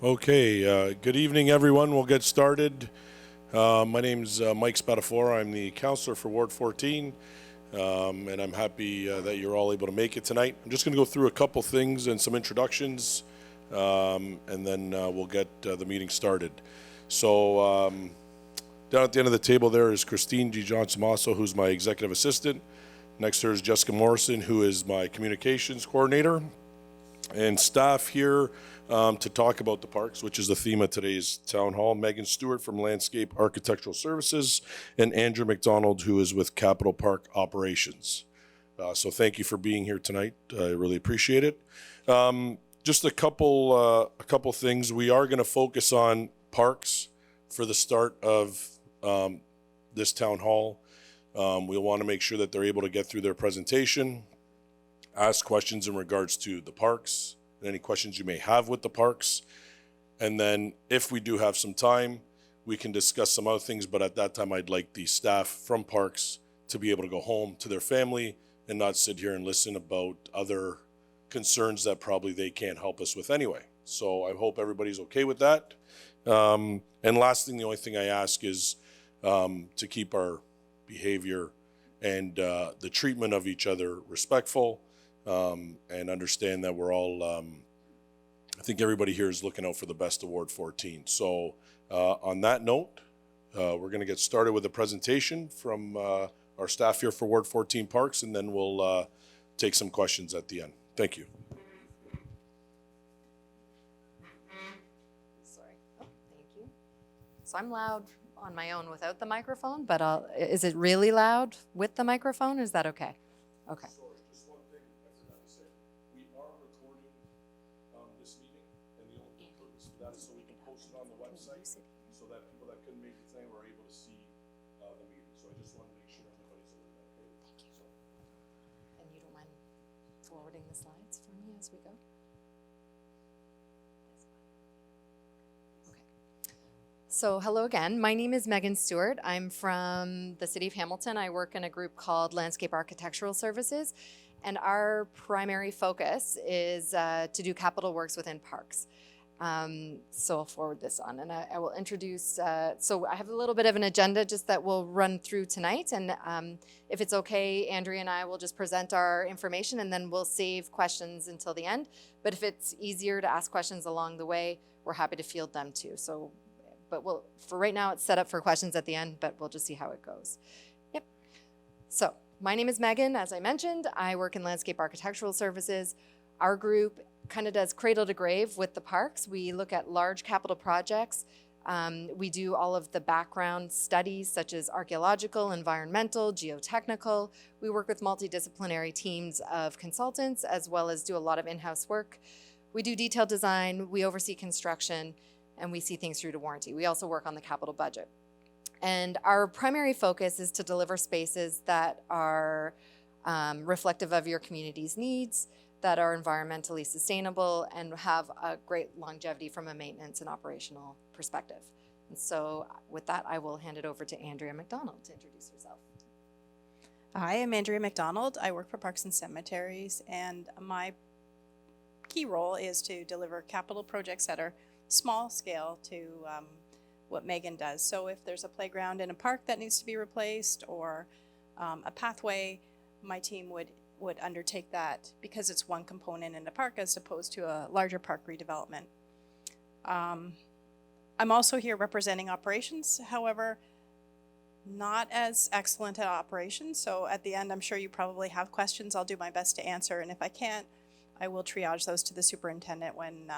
Okay, good evening, everyone. We'll get started. My name's Mike Spadafora. I'm the councillor for Ward 14, and I'm happy that you're all able to make it tonight. I'm just going to go through a couple things and some introductions, and then we'll get the meeting started. So down at the end of the table there is Christine G. Johnson-Masso, who's my executive assistant. Next to her is Jessica Morrison, who is my communications coordinator. And staff here to talk about the parks, which is the theme of today's town hall. Megan Stewart from Landscape Architectural Services, and Andrew McDonald, who is with Capital Park Operations. So thank you for being here tonight. I really appreciate it. Just a couple things. We are going to focus on parks for the start of this town hall. We'll want to make sure that they're able to get through their presentation, ask questions in regards to the parks, any questions you may have with the parks. And then if we do have some time, we can discuss some other things, but at that time, I'd like the staff from parks to be able to go home to their family and not sit here and listen about other concerns that probably they can't help us with anyway. So I hope everybody's okay with that. And last thing, the only thing I ask is to keep our behavior and the treatment of each other respectful. And understand that we're all, I think everybody here is looking out for the best of Ward 14. So on that note, we're going to get started with a presentation from our staff here for Ward 14 Parks, and then we'll take some questions at the end. Thank you. Sorry. Oh, thank you. So I'm loud on my own without the microphone, but is it really loud with the microphone? Is that okay? Okay. So we can post it on the website so that people that couldn't make it tonight were able to see the meeting. So I just want to make sure everybody's aware of that. Okay? Thank you. And you don't mind forwarding the slides for me as we go? Okay. So hello again. My name is Megan Stewart. I'm from the City of Hamilton. I work in a group called Landscape Architectural Services, and our primary focus is to do capital works within parks. So I'll forward this on, and I will introduce, so I have a little bit of an agenda just that we'll run through tonight, and if it's okay, Andrea and I will just present our information, and then we'll save questions until the end. But if it's easier to ask questions along the way, we're happy to field them too. So, but for right now, it's set up for questions at the end, but we'll just see how it goes. Yep. So my name is Megan. As I mentioned, I work in Landscape Architectural Services. Our group kind of does cradle to grave with the parks. We look at large capital projects. We do all of the background studies such as archaeological, environmental, geotechnical. We work with multidisciplinary teams of consultants as well as do a lot of in-house work. We do detailed design, we oversee construction, and we see things through to warranty. We also work on the capital budget. And our primary focus is to deliver spaces that are reflective of your community's needs, that are environmentally sustainable, and have a great longevity from a maintenance and operational perspective. And so with that, I will hand it over to Andrea McDonald to introduce herself. Hi, I'm Andrea McDonald. I work for Parks and Cemeteries, and my key role is to deliver capital projects that are small scale to what Megan does. So if there's a playground in a park that needs to be replaced, or a pathway, my team would undertake that because it's one component in the park as opposed to a larger park redevelopment. I'm also here representing operations, however, not as excellent at operations. So at the end, I'm sure you probably have questions. I'll do my best to answer. And if I can't, I will triage those to the superintendent when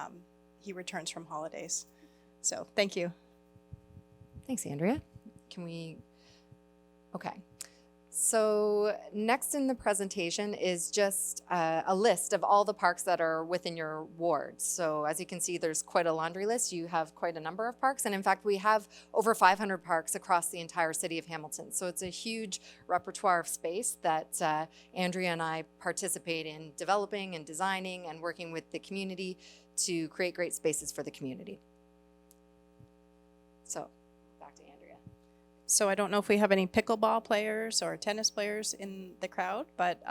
he returns from holidays. So thank you. Thanks, Andrea. Okay. So next in the presentation is just a list of all the parks that are within your ward. So as you can see, there's quite a laundry list. You have quite a number of parks. And in fact, we have over 500 parks across the entire city of Hamilton. So it's a huge repertoire of space that Andrea and I participate in developing and designing and working with the community to create great spaces for the community. So back to Andrea. So I don't know if we have any pickleball players or tennis players in the crowd, but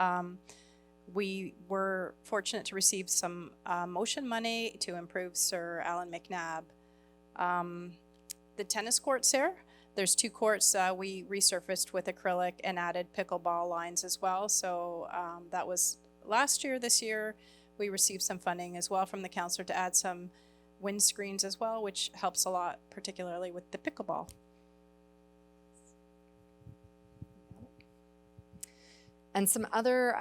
We were fortunate to receive some motion money to improve Sir Alan McNabb. The tennis courts there's 2 courts we resurfaced with acrylic and added pickleball lines as well. So that was last year. This year we received some funding as well from the councillor to add some wind screens as well, which helps a lot, particularly with the pickleball. And some other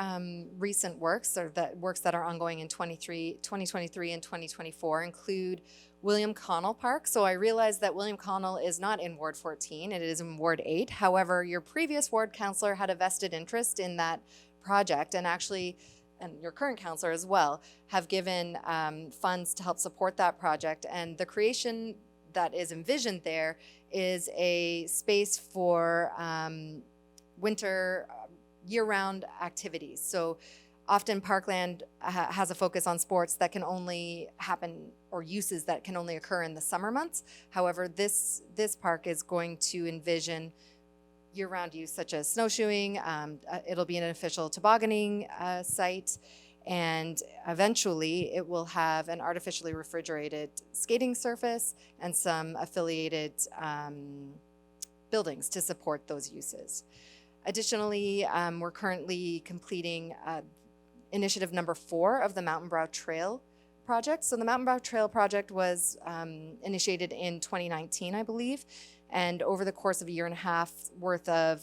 recent works, or works that are ongoing in 2023 and 2024, include William Connell Park. So I realize that William Connell is not in Ward 14, it is in Ward 8. However, your previous ward councillor had a vested interest in that project, and actually, and your current councillor as well, have given funds to help support that project. And the creation that is envisioned there is a space for winter year-round activities. So often parkland has a focus on sports that can only happen, or uses that can only occur in the summer months. However, this park is going to envision year-round use, such as snowshoeing. It'll be an official tobogganing site, and eventually it will have an artificially refrigerated skating surface and some affiliated buildings to support those uses. Additionally, we're currently completing initiative number 4 of the Mountain Brow Trail project. So the Mountain Brow Trail project was initiated in 2019, I believe, and over the course of a year and a half worth of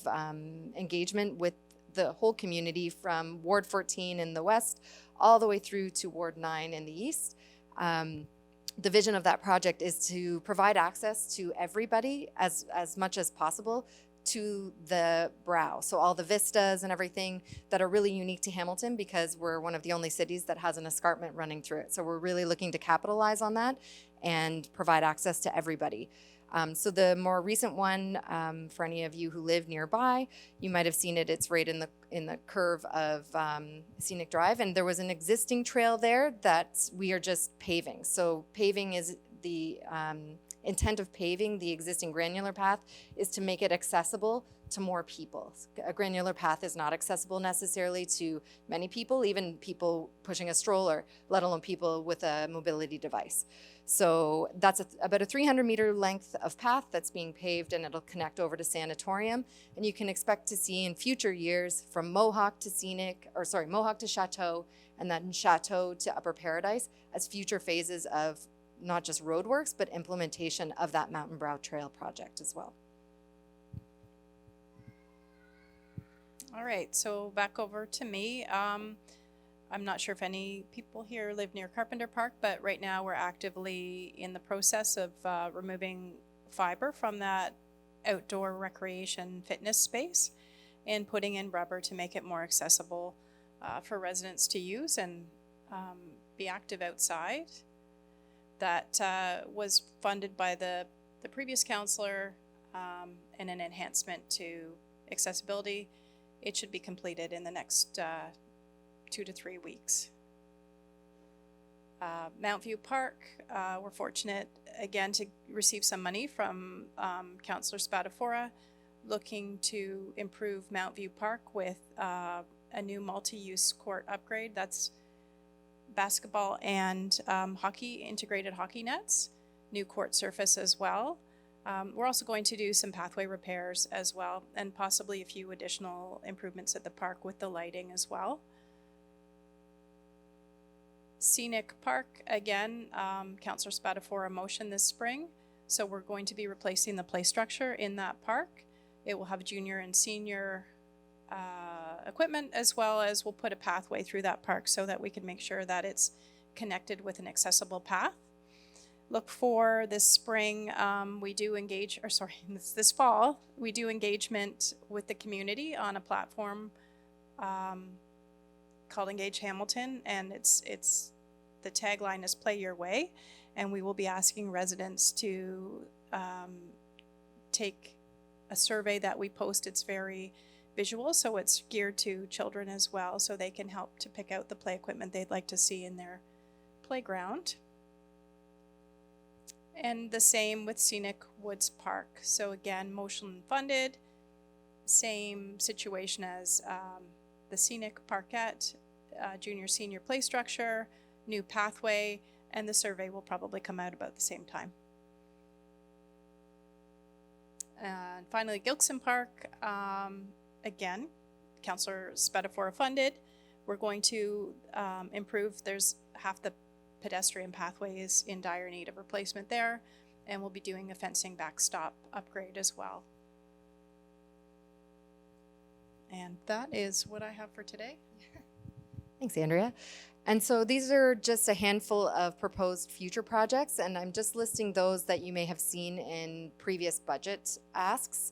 engagement with the whole community, from Ward 14 in the west all the way through to Ward 9 in the east. The vision of that project is to provide access to everybody as much as possible to the brow. So all the vistas and everything that are really unique to Hamilton, because we're one of the only cities that has an escarpment running through it. So we're really looking to capitalize on that and provide access to everybody. So the more recent one, for any of you who live nearby, you might have seen it. It's right in the curve of Scenic Drive, and there was an existing trail there that we are just paving. So paving is the intent of paving the existing granular path is to make it accessible to more people. A granular path is not accessible necessarily to many people, even people pushing a stroller, let alone people with a mobility device. So that's about a 300-meter length of path that's being paved, and it'll connect over to Sanatorium. And you can expect to see in future years from Mohawk to Mohawk to Chateau, and then Chateau to Upper Paradise as future phases of not just roadworks, but implementation of that Mountain Brow Trail project as well. All right, so back over to me. I'm not sure if any people here live near Carpenter Park, but right now we're actively in the process of removing fiber from that outdoor recreation fitness space and putting in rubber to make it more accessible for residents to use and be active outside. That was funded by the previous councillor and an enhancement to accessibility. It should be completed in the next 2 to 3 weeks. Mount View Park, we're fortunate again to receive some money from Councillor Spadafora, looking to improve Mount View Park with a new multi-use court upgrade. That's basketball and hockey, integrated hockey nets, new court surface as well. We're also going to do some pathway repairs as well, and possibly a few additional improvements at the park with the lighting as well. Scenic Park, again, Councillor Spadafora motion this spring. So we're going to be replacing the play structure in that park. It will have junior and senior equipment, as well as we'll put a pathway through that park so that we can make sure that it's connected with an accessible path. Look for this spring, this fall, we do engagement with the community on a platform called Engage Hamilton, and it's the tagline is Play Your Way, and we will be asking residents to take a survey that we post. It's very visual, so it's geared to children as well, so they can help to pick out the play equipment they'd like to see in their playground. And the same with Scenic Woods Park. So again, motion funded, same situation as the Scenic Parkette. junior senior play structure, new pathway, and the survey will probably come out about the same time. And finally, Gilkson Park, again, Councillor Spadafora funded. We're going to improve, there's half the pedestrian pathway is in dire need of replacement there, and we'll be doing a fencing backstop upgrade as well. And that is what I have for today. Thanks, Andrea. And so these are just a handful of proposed future projects, and I'm just listing those that you may have seen in previous budget asks.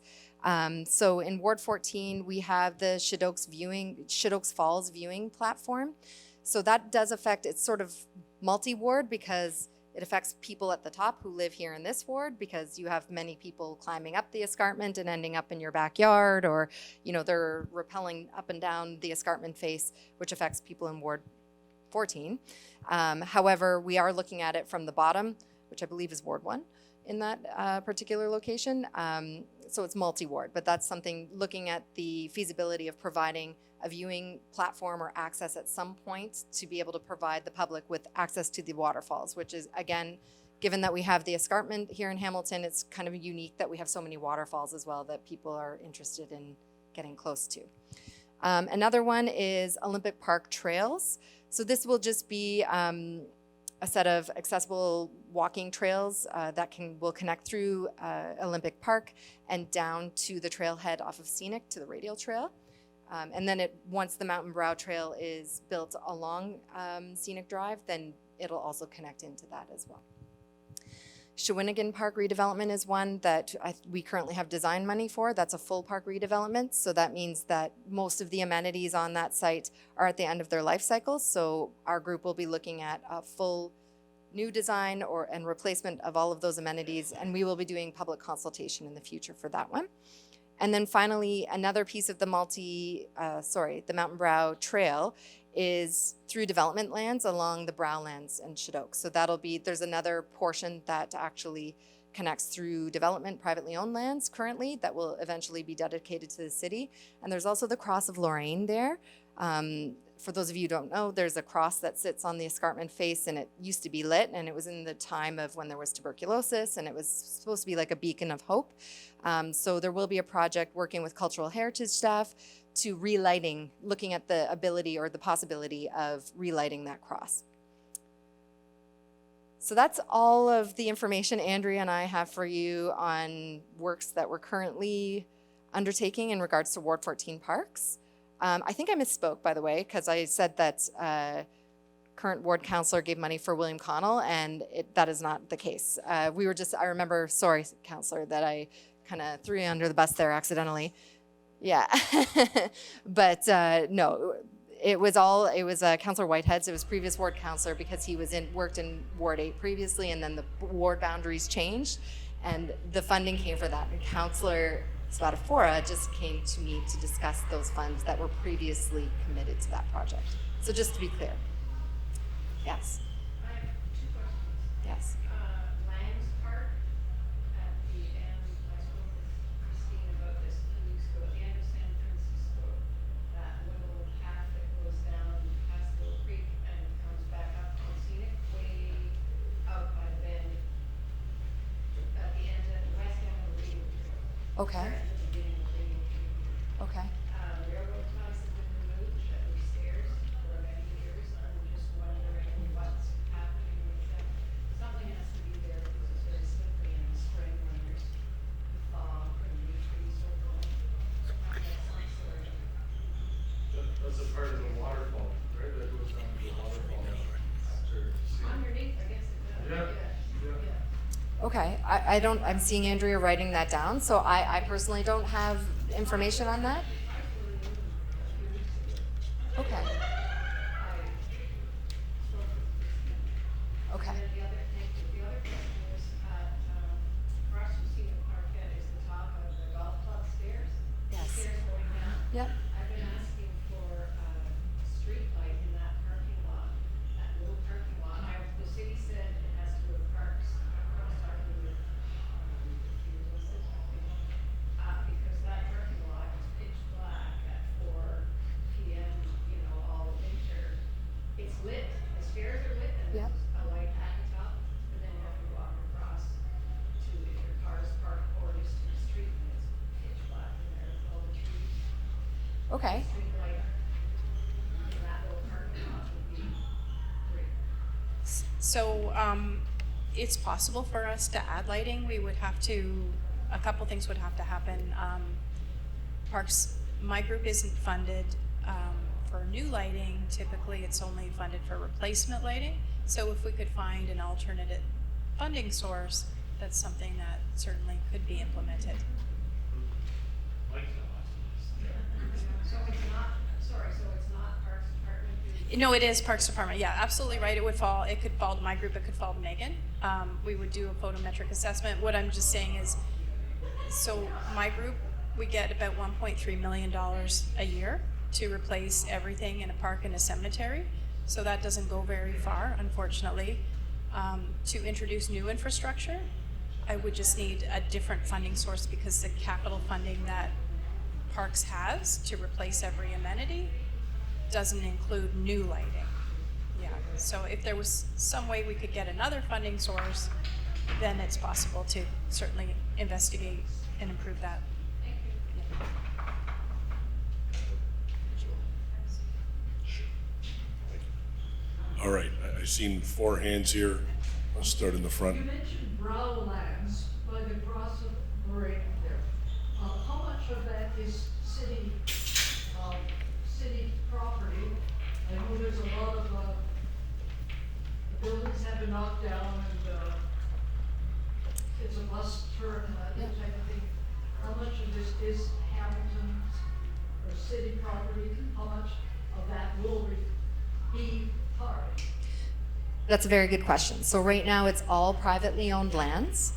So in Ward 14, we have the Shidokes Falls viewing platform. So that does affect, it's sort of multi-ward because it affects people at the top who live here in this ward, because you have many people climbing up the escarpment and ending up in your backyard, or, you know, they're rappelling up and down the escarpment face, which affects people in Ward 14. However, we are looking at it from the bottom, which I believe is Ward 1 in that particular location. So it's multi-ward, but that's something looking at the feasibility of providing a viewing platform or access at some point to be able to provide the public with access to the waterfalls, which is, again, given that we have the escarpment here in Hamilton, it's kind of unique that we have so many waterfalls as well that people are interested in getting close to. Another one is Olympic Park trails. So this will just be a set of accessible walking trails that will connect through Olympic Park and down to the trailhead off of Scenic to the radial trail. And then once the Mountain Brow Trail is built along Scenic Drive, then it'll also connect into that as well. Shawinigan Park redevelopment is one that we currently have design money for. That's a full park redevelopment. So that means that most of the amenities on that site are at the end of their life cycle. So our group will be looking at a full new design and replacement of all of those amenities. And we will be doing public consultation in the future for that one. And then finally, another piece of the the Mountain Brow Trail is through development lands along the Browlands and Shidokes. So there's another portion that actually connects through development, privately owned lands currently that will eventually be dedicated to the city. And there's also the Cross of Lorraine there. For those of you who don't know, there's a cross that sits on the escarpment face, and it used to be lit, and it was in the time of when there was tuberculosis, and it was supposed to be like a beacon of hope. So there will be a project working with cultural heritage staff to relighting, looking at the ability or the possibility of relighting that cross. So that's all of the information Andrea and I have for you on works that we're currently undertaking in regards to Ward 14 parks. I think I misspoke, by the way, because I said that current ward councillor gave money for William Connell, and that is not the case. I remember, sorry, councillor, that I kind of threw you under the bus there accidentally. Yeah, but no, it was Councillor Whitehead's. It was previous ward councillor because he worked in Ward 8 previously, and then the ward boundaries changed, and the funding came for that. And Councillor Spadafora just came to me to discuss those funds that were previously committed to that project. So just to be clear. Yes. I have two questions. Yes. Lambs Park at the end, I spoke with Christine about this 2 weeks ago, at the end of San Francisco, that little path that goes down past Little Creek and comes back up on Scenic, way out by the bend, at the end, at the west end of the radio trail. Okay. At the beginning of the radio trail. Okay. Railroad ties have been removed, that were stairs for many years. I'm just wondering what's happening with them. Something has to be there because it's very slippery in the spring when there's fog and new trees are growing. That's some sort of. That's a part of the waterfall, right, that goes down to the waterfall after. Underneath, I guess it does. Yeah. Okay. I'm seeing Andrea writing that down, so I personally don't have information on that. Okay. Okay. And then the other question is, across from Scenic Parkette is the top of the golf club stairs. Yes. Stairs going down. Yep. I've been asking for a street light in that parking lot, that little parking lot. The city said it has to go to parks. I was talking with, because that parking lot is pitch black at 4 p.m., all winter. Okay. Big light in that little parking lot would be great. So, it's possible for us to add lighting. We would have to, a couple things would have to happen. Parks, my group isn't funded, for new lighting. Typically, it's only funded for replacement lighting. So if we could find an alternative funding source, that's something that certainly could be implemented. Mike's So it's not, sorry, so it's not Parks Department who? No, it is Parks Department. Yeah, absolutely right. It could fall to my group, it could fall to Megan. We would do a photometric assessment. What I'm just saying is, so my group, we get about $1.3 million a year to replace everything in a park and a cemetery. So that doesn't go very far, unfortunately. To introduce new infrastructure, I would just need a different funding source because the capital funding that Parks has to replace every amenity doesn't include new lighting. Yeah, so if there was some way we could get another funding source, then it's possible to certainly investigate and improve that. Yeah. All right, I've seen 4 hands here. I'll start in the front. You mentioned Brownlands by the cross of Lorraine there. How much of that is city property? I know there's a lot of, the buildings have been knocked down and, it's a bus turret and that type of thing. How much of this is Hamilton's or city property? How much of that will be park? That's a very good question. So right now it's all privately owned lands.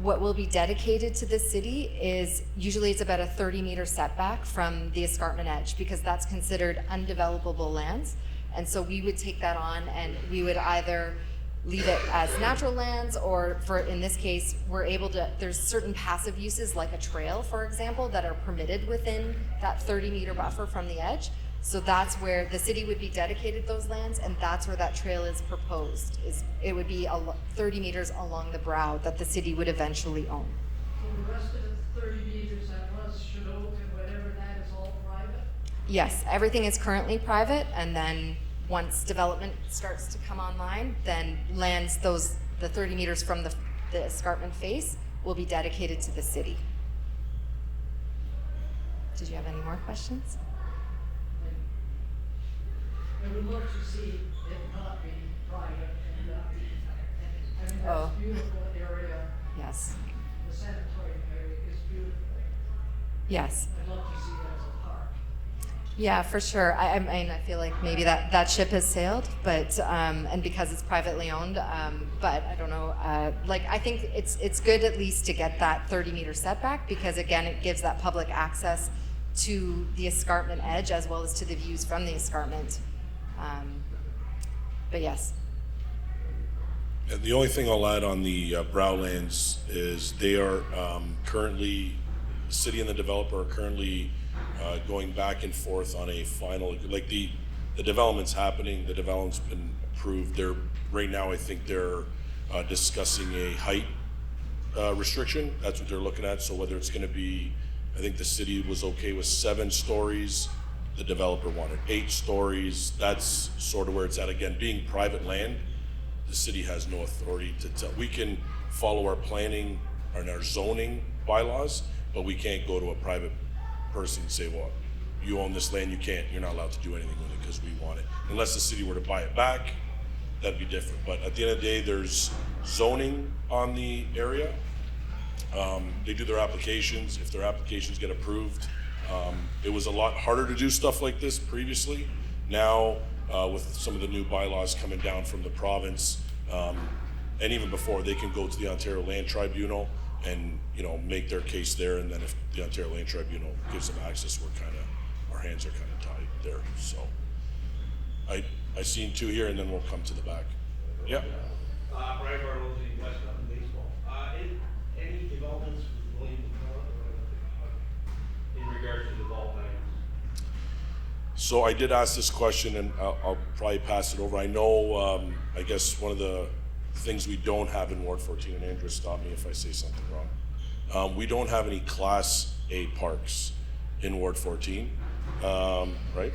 What will be dedicated to the city is usually it's about a 30-meter setback from the escarpment edge because that's considered undevelopable lands. And so we would take that on and we would either leave it as natural lands or for, in this case, we're able to, there's certain passive uses like a trail, for example, that are permitted within that 30-meter buffer from the edge. So that's where the city would be dedicated those lands, and that's where that trail is proposed. It would be 30 meters along the brow that the city would eventually own. So the rest of the 30 meters that was Shadow and whatever, that is all private? Yes, everything is currently private, and then once development starts to come online, then lands the 30 meters from the escarpment face will be dedicated to the city. Did you have any more questions? I would love to see it not be private and, I mean, Oh. that's a beautiful area, Yes. the sanatorium area is beautiful. Yes. I'd love to see that as a park. Yeah, for sure. I mean, I feel like maybe that ship has sailed, but and because it's privately owned, but I don't know. Like I think it's good at least to get that 30-meter setback because again, it gives that public access to the escarpment edge as well as to the views from the escarpment. But yes. And the only thing I'll add on the Browlands is they are currently, the city and the developer are currently going back and forth on a final, like the development's happening, the development's been approved. They're, right now, I think they're discussing a height restriction. That's what they're looking at. So whether it's gonna be, I think the city was okay with 7 stories. The developer wanted 8 stories. That's sort of where it's at. Again, being private land, the city has no authority to tell. We can follow our planning and our zoning bylaws, but we can't go to a private person and say, well, you own this land, you're not allowed to do anything with it because we want it. Unless the city were to buy it back, that'd be different. But at the end of the day, there's zoning on the area. They do their applications. If their applications get approved, it was a lot harder to do stuff like this previously. Now, with some of the new bylaws coming down from the province, and even before, they can go to the Ontario Land Tribunal and, make their case there. And then if the Ontario Land Tribunal gives them access, our hands are kind of tied there. So I seen 2 here, and then we'll come to the back. Yeah. Brian Bartolozzi, West Mountain Baseball. Any developments with William in regards to the ball plans? So I did ask this question, and I'll probably pass it over. I know, I guess one of the things we don't have in Ward 14, and Andrew, stop me if I say something wrong. We don't have any Class A parks in Ward 14. right?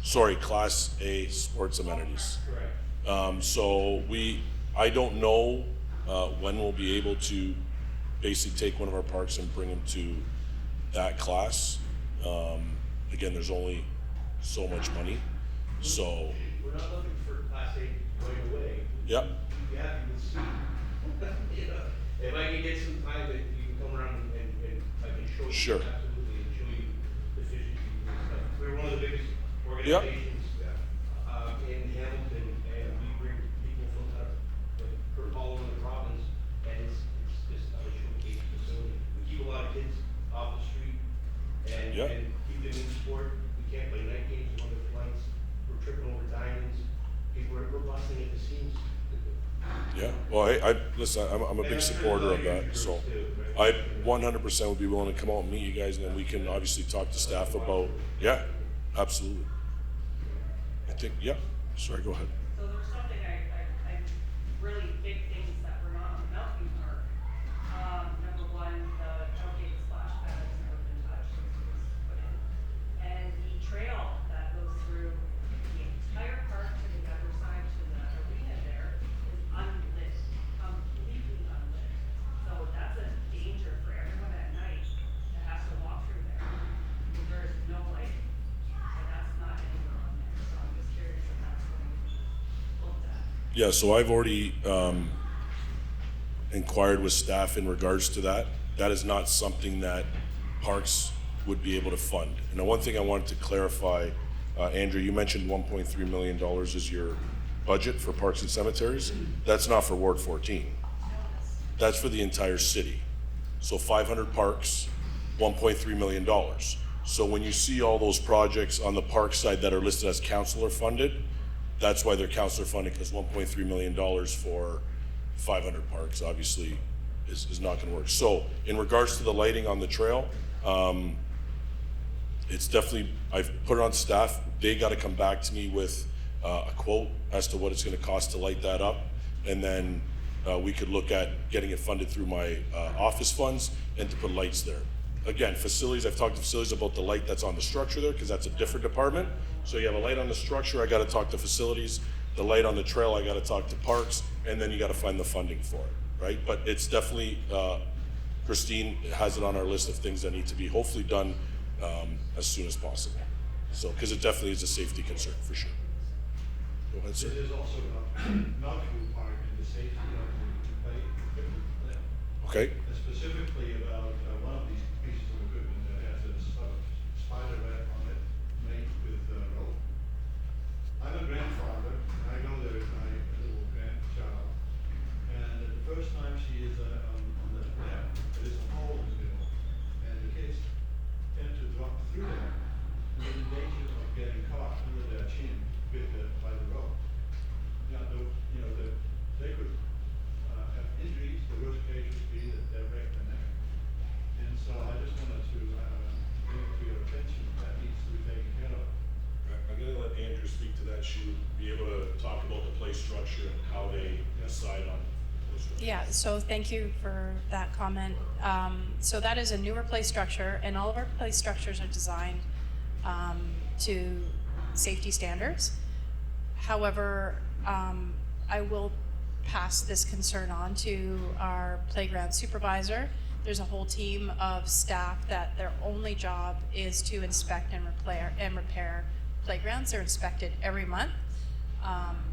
Sorry, Class A sports amenities. Correct. So I don't know when we'll be able to basically take one of our parks and bring them to that class. Again, there's only so much money, so, We're not looking for Class A right away. yep, We'd be happy with C. You know, if I can get some time that you can come around and I can show you. Sure. Absolutely, and show you the efficiencies and stuff. We're one of the biggest organizations in Hamilton, and we bring people from all over the province, and it's just a showcase facility. We keep a lot of kids off the street and Yeah. keep them in sport. We can't play night games on the flights. We're tripping over diamonds. We're busting at the seams. yeah. Well, I listen, I'm a big supporter of that, so I 100% would be willing to come out and meet you guys, and then we can obviously talk to staff about, yeah, absolutely. I think, yeah, sorry, go ahead. So there's something I really big things that were not on the Mountain Park. Number one, the tailgate splash pad has never been touched since it was put in. And the trail that goes through the entire park to the other side to the arena there is unlit, completely unlit. So that's a danger for everyone at night that has to walk through there. There is no light, and that's not anywhere on there. So I'm just curious if that's going to be looked at. Yeah, so I've already inquired with staff in regards to that. That is not something that Parks would be able to fund. And the one thing I wanted to clarify, Andrew, you mentioned $1.3 million is your budget for parks and cemeteries. That's not for Ward 14. That's for the entire city. So 500 parks, $1.3 million. So when you see all those projects on the park side that are listed as councillor funded, that's why they're councillor funded, because $1.3 million for 500 parks obviously is not gonna work. So in regards to the lighting on the trail, it's definitely, I've put it on staff, they gotta come back to me with a quote as to what it's gonna cost to light that up. And then we could look at getting it funded through my office funds and to put lights there. Again, facilities, I've talked to facilities about the light that's on the structure there, because that's a different department. So you have a light on the structure, I gotta talk to facilities. The light on the trail, I gotta talk to parks, and then you gotta find the funding for it, right? But it's definitely, Christine has it on our list of things that need to be hopefully done as soon as possible. So, because it definitely is a safety concern, for sure. Go ahead, sir. It is also an outfield park in the safety of the play equipment for them. Okay, And specifically about one of these pieces of equipment that has a sort of spider web on it made with rope. I'm a grandfather, and I go there with my little grandchild, and the first time she is on the web, there is a hole in the middle, and the kids tend to drop through there, and they're in danger of getting caught under their chin by the rope. Now, they could have injuries. The worst case would be that they break their neck. And so I just wanted to bring it to your attention that needs to be taken care of. I'm gonna let Andrew speak to that. She would be able to talk about the play structure and how they decide on play structure. Yeah, so thank you for that comment. So that is a newer play structure, and all of our play structures are designed to safety standards. However, I will pass this concern on to our playground supervisor. There's a whole team of staff that their only job is to inspect and repair playgrounds. They're inspected every month.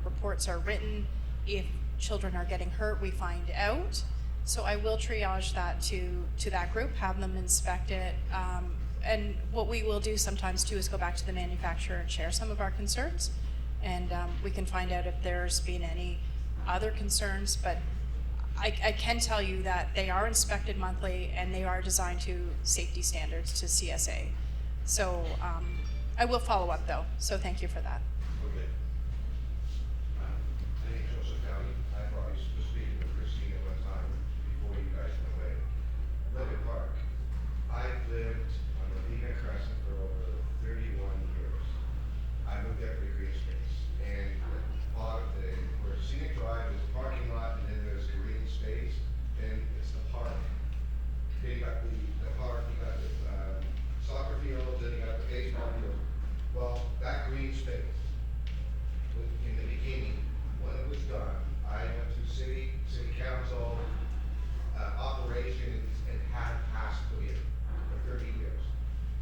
Reports are written. If children are getting hurt, we find out. So I will triage that to that group, have them inspect it. And what we will do sometimes too is go back to the manufacturer and share some of our concerns. And we can find out if there's been any other concerns, but I can tell you that they are inspected monthly and they are designed to safety standards, to CSA. So I will follow up though, so thank you for that. Okay. My name is Joseph County. I probably was speaking with Christine at one time before you guys went away. Lincoln Park. I've lived on the Vega Crescent for over 31 years. I moved there for green space. And part of where Scenic Drive is the parking lot, and then there's green space, and it's the park. Then you got the park, you got the soccer fields, then you got the baseball field. Well, that green space, in the beginning, when it was done, I went to city council, operations, and had passed put in for 30 years.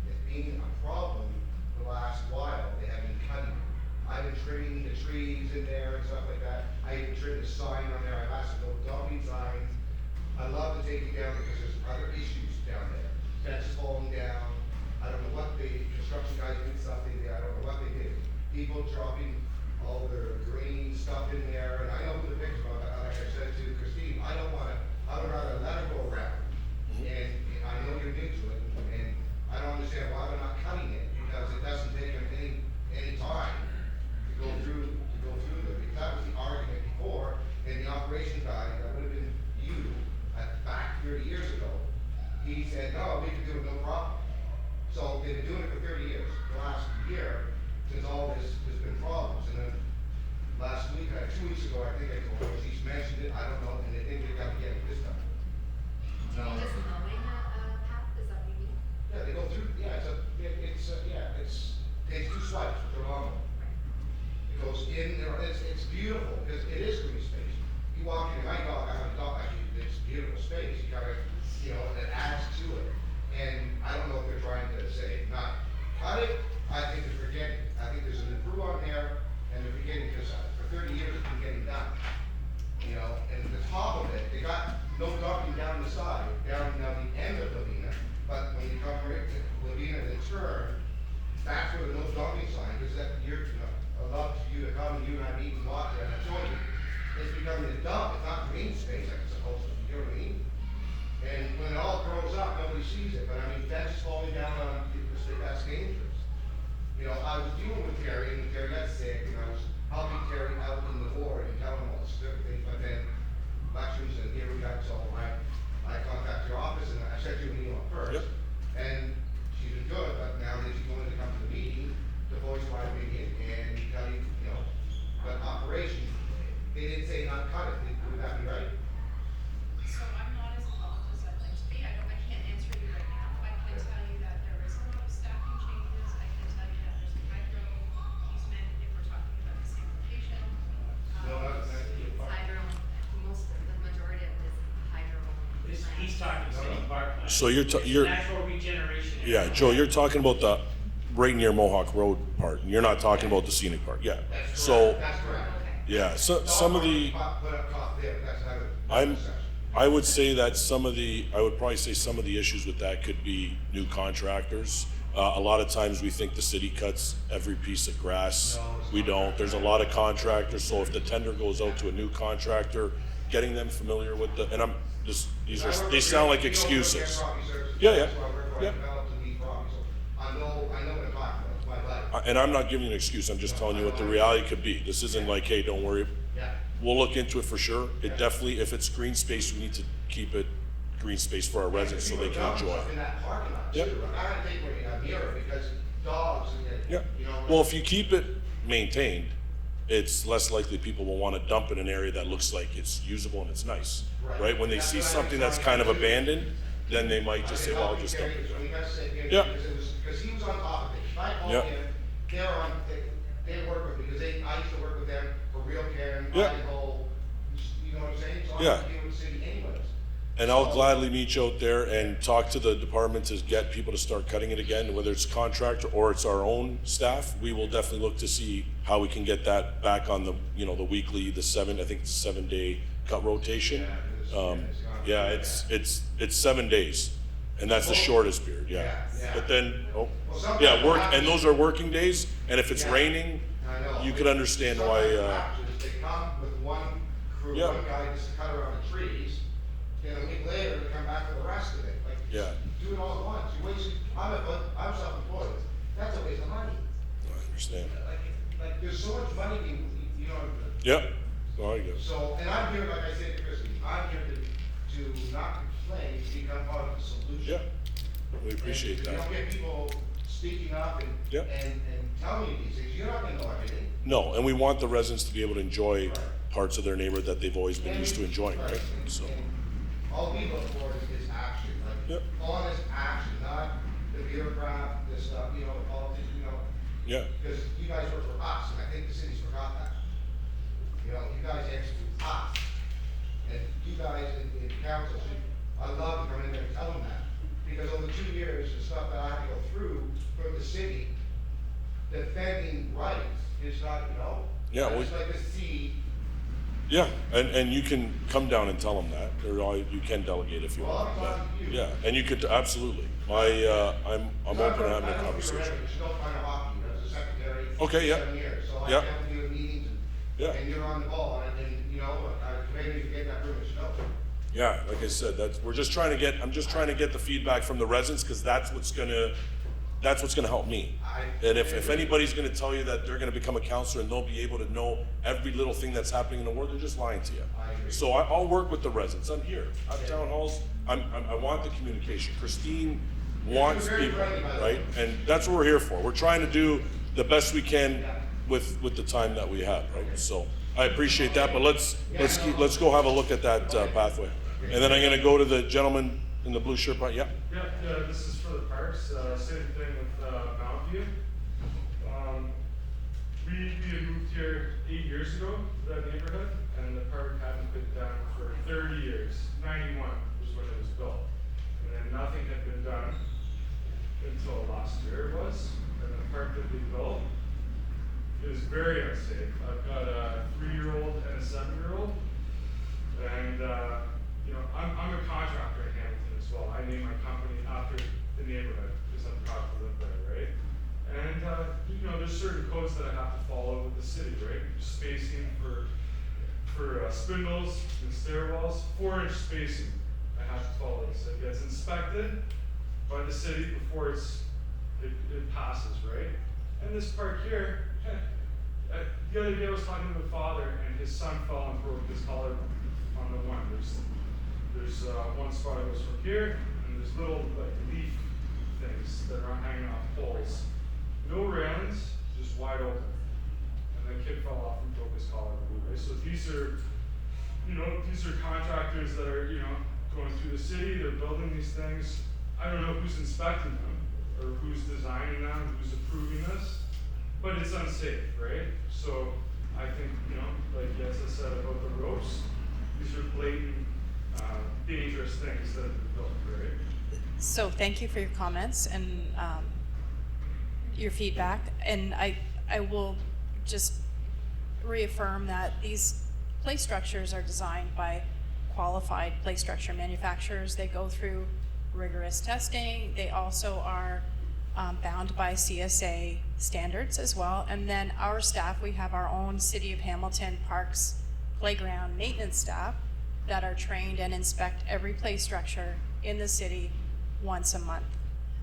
It's been a problem the last while, they have been cutting it. I've been trimming the trees in there and stuff like that. I even trimmed the sign on there, I've asked to go dumping signs. I'd love to take it down because there's other issues down there. Fences falling down, I don't know what the construction guys did something there, I don't know what they did. People dropping all their green stuff in there, and I know who the victims are, but like I said to Christine, I would rather let it go around. And I know you're new to it, and I don't understand why we're not cutting it, because it doesn't take them any time to go through there. If that was the argument before, and the operation guy, that would have been you, back 30 years ago, he said, no, we can do it, no problem. So they've been doing it for 30 years, the last year, since all this has been problems. And then last week, 2 weeks ago, I think I told her, she's mentioned it, I don't know, and they think they're gonna get it this time. Do you mean just mowing a path? Is that what you mean? Yeah, they go through, yeah, it's two swipes with their lawnmower. It goes in there, it's beautiful, because it is green space. You walk in, I have a dog, actually, it's beautiful space, you gotta, it adds to it. And I don't know if they're trying to say, not cut it, I think they're forgetting. I think there's an improve on there, and they're forgetting, because for 30 years it's been getting done. And the top of it, they got no dumping down the side, down now the end of Lavina, but when you come right to Lavina and turn, that's where the no dumping sign, because that I love for you to come and you and I meet and walk there, and I told you, it's becoming a dump, it's not green space like it's supposed to be, you know what I mean? And when it all grows up, nobody sees it, but I mean, fences falling down on people, that's dangerous. I was dealing with Terry, and Terry got sick, and I was helping Terry out in the board and telling him all this different things, but then elections, and here we got, so I contacted your office, and I sent you an email first. Yep. And she's been good, but now that she's going to come to the meeting, to voice my opinion, and tell you, but operations, they didn't say not cut it, would that be right? So I'm not as involved as I'd like to be. I can't answer you right now. I can tell you that there is a lot of staffing changes. I can tell you that there's a hydro easement if we're talking about the same location. No, that's It's hydro, the majority of it is hydro. He's talking city park. So you're Natural regeneration. yeah, Joe, you're talking about the right near Mohawk Road part, and you're not talking about the scenic part, yeah. That's So, correct. That's correct. yeah, some of the, Put up top there, but that's not a. I'm, I would say that I would probably say some of the issues with that could be new contractors. A lot of times we think the city cuts every piece of grass. We don't. There's a lot of contractors, so if the tender goes out to a new contractor, getting them familiar with and I'm just, they sound like excuses. Yeah. I know what I'm talking about, it's my life. And I'm not giving you an excuse, I'm just telling you what the reality could be. This isn't like, hey, don't worry. Yeah. We'll look into it for sure. It definitely, if it's green space, we need to keep it green space for our residents so they can enjoy In it. that parking lot Yep. too, I gotta take a mirror because dogs and, Yeah. Well, if you keep it maintained, it's less likely people will want to dump in an area that looks like it's usable and it's nice, right? When they see something that's kind of abandoned, then they might just say, well, I'll just dump it. Yeah. Because he was on top of it. If I called Yeah. him, they work with me, because I used to work with them for Real Care, Yeah. Idaho, you know what I'm saying? So Yeah. I'm dealing with the city anyways. And I'll gladly meet you out there and talk to the department to get people to start cutting it again, whether it's contractor or it's our own staff. We will definitely look to see how we can get that back on the, the weekly, I think it's a 7-day cut rotation. Yeah, it's 7 days, and that's the shortest period, yeah. Yeah. But then, sometimes work, what and those are working days, and if it's Yeah. raining, I know. you can understand why, Sometimes what happens is they come with one crew, Yeah. one guy just to cut around the trees, and a week later, they come back for the rest of it, like, Yeah. do it all at once, you waste, I'm self-employed, that's a waste of money. I understand. Like, there's so much money being, Yep, oh, I guess. so, and I'm here, like I said to Christie, I'm here to not complain, to become part of the solution. Yeah, we appreciate And that. you don't get people speaking up Yeah. and telling you these things, you're not gonna know everything. No, and we want the residents to be able to enjoy parts of their neighborhood that they've always been used to enjoying, right? So, And all we look for is action, Yep. like honest action, not the bureaucrat, this stuff, you know, the politics, you know, Yeah, because you guys work for us, and I think the city's forgot that. You know, you guys answer to us, and you guys in council should, I love to come in there and tell them that. Because over 2 years, the stuff that I have to go through for the city, defending rights is not, you know. Yeah, I well- just like to see, yeah, and you can come down and tell them that, or you can delegate if you well, want. I'm but- talking to you. Yeah, and you could, absolutely. I'm open to having a conversation. Still playing hockey, I was a secretary. Okay, yeah. 7 years, so I Yeah. have to do the meetings, Yeah. and you're on the ball, and, you know, maybe you get that privilege, no. Yeah, like I said, I'm just trying to get the feedback from the residents, because that's what's gonna help me. And if anybody's gonna tell you that they're gonna become a counselor and they'll be able to know every little thing that's happening in the world, they're just lying to you. I agree. So I'll work with the residents. I'm here. At town halls, I want the communication. Christine wants You're very people, friendly, by the right? way. And that's what we're here for. We're trying to do the best we can with the time that we have, right? So I appreciate that, but let's go have a look at that pathway. And then I'm gonna go to the gentleman in the blue shirt, yeah? Yeah, this is for the parks, same thing with Mountain View. We had moved here 8 years ago to that neighborhood, and the park hadn't been done for 30 years. 91 was when it was built. And then nothing had been done until last year it was. And the park that they built is very unsafe. I've got a 3-year-old and a 7-year-old. And, you know, I'm a contractor in Hamilton as well. I named my company after the neighborhood because I'm proud to live there, right? And, you know, there's certain codes that I have to follow with the city, right? Spacing for spindles and stairwells, 4-inch spacing I have to follow. So it gets inspected by the city before it passes, right? And this park here, the other day I was talking to the father and his son fell and broke his collarbone on the one. There's one spot that goes from here, and there's little like leaf things that are hanging off poles. No railings, just wide open. And the kid fell off and broke his collarbone. Right? So these are, you know, these are contractors that are, you know, going through the city. They're building these things. I don't know who's inspecting them or who's designing them, who's approving this, but it's unsafe, right? So I think, you know, like Yessa said about the ropes, these are blatant, dangerous things that have been built, right? So thank you for your comments and your feedback. And I will just reaffirm that these play structures are designed by qualified play structure manufacturers. They go through rigorous testing. They also are bound by CSA standards as well. And then our staff, we have our own City of Hamilton Parks playground maintenance staff that are trained and inspect every play structure in the city once a month.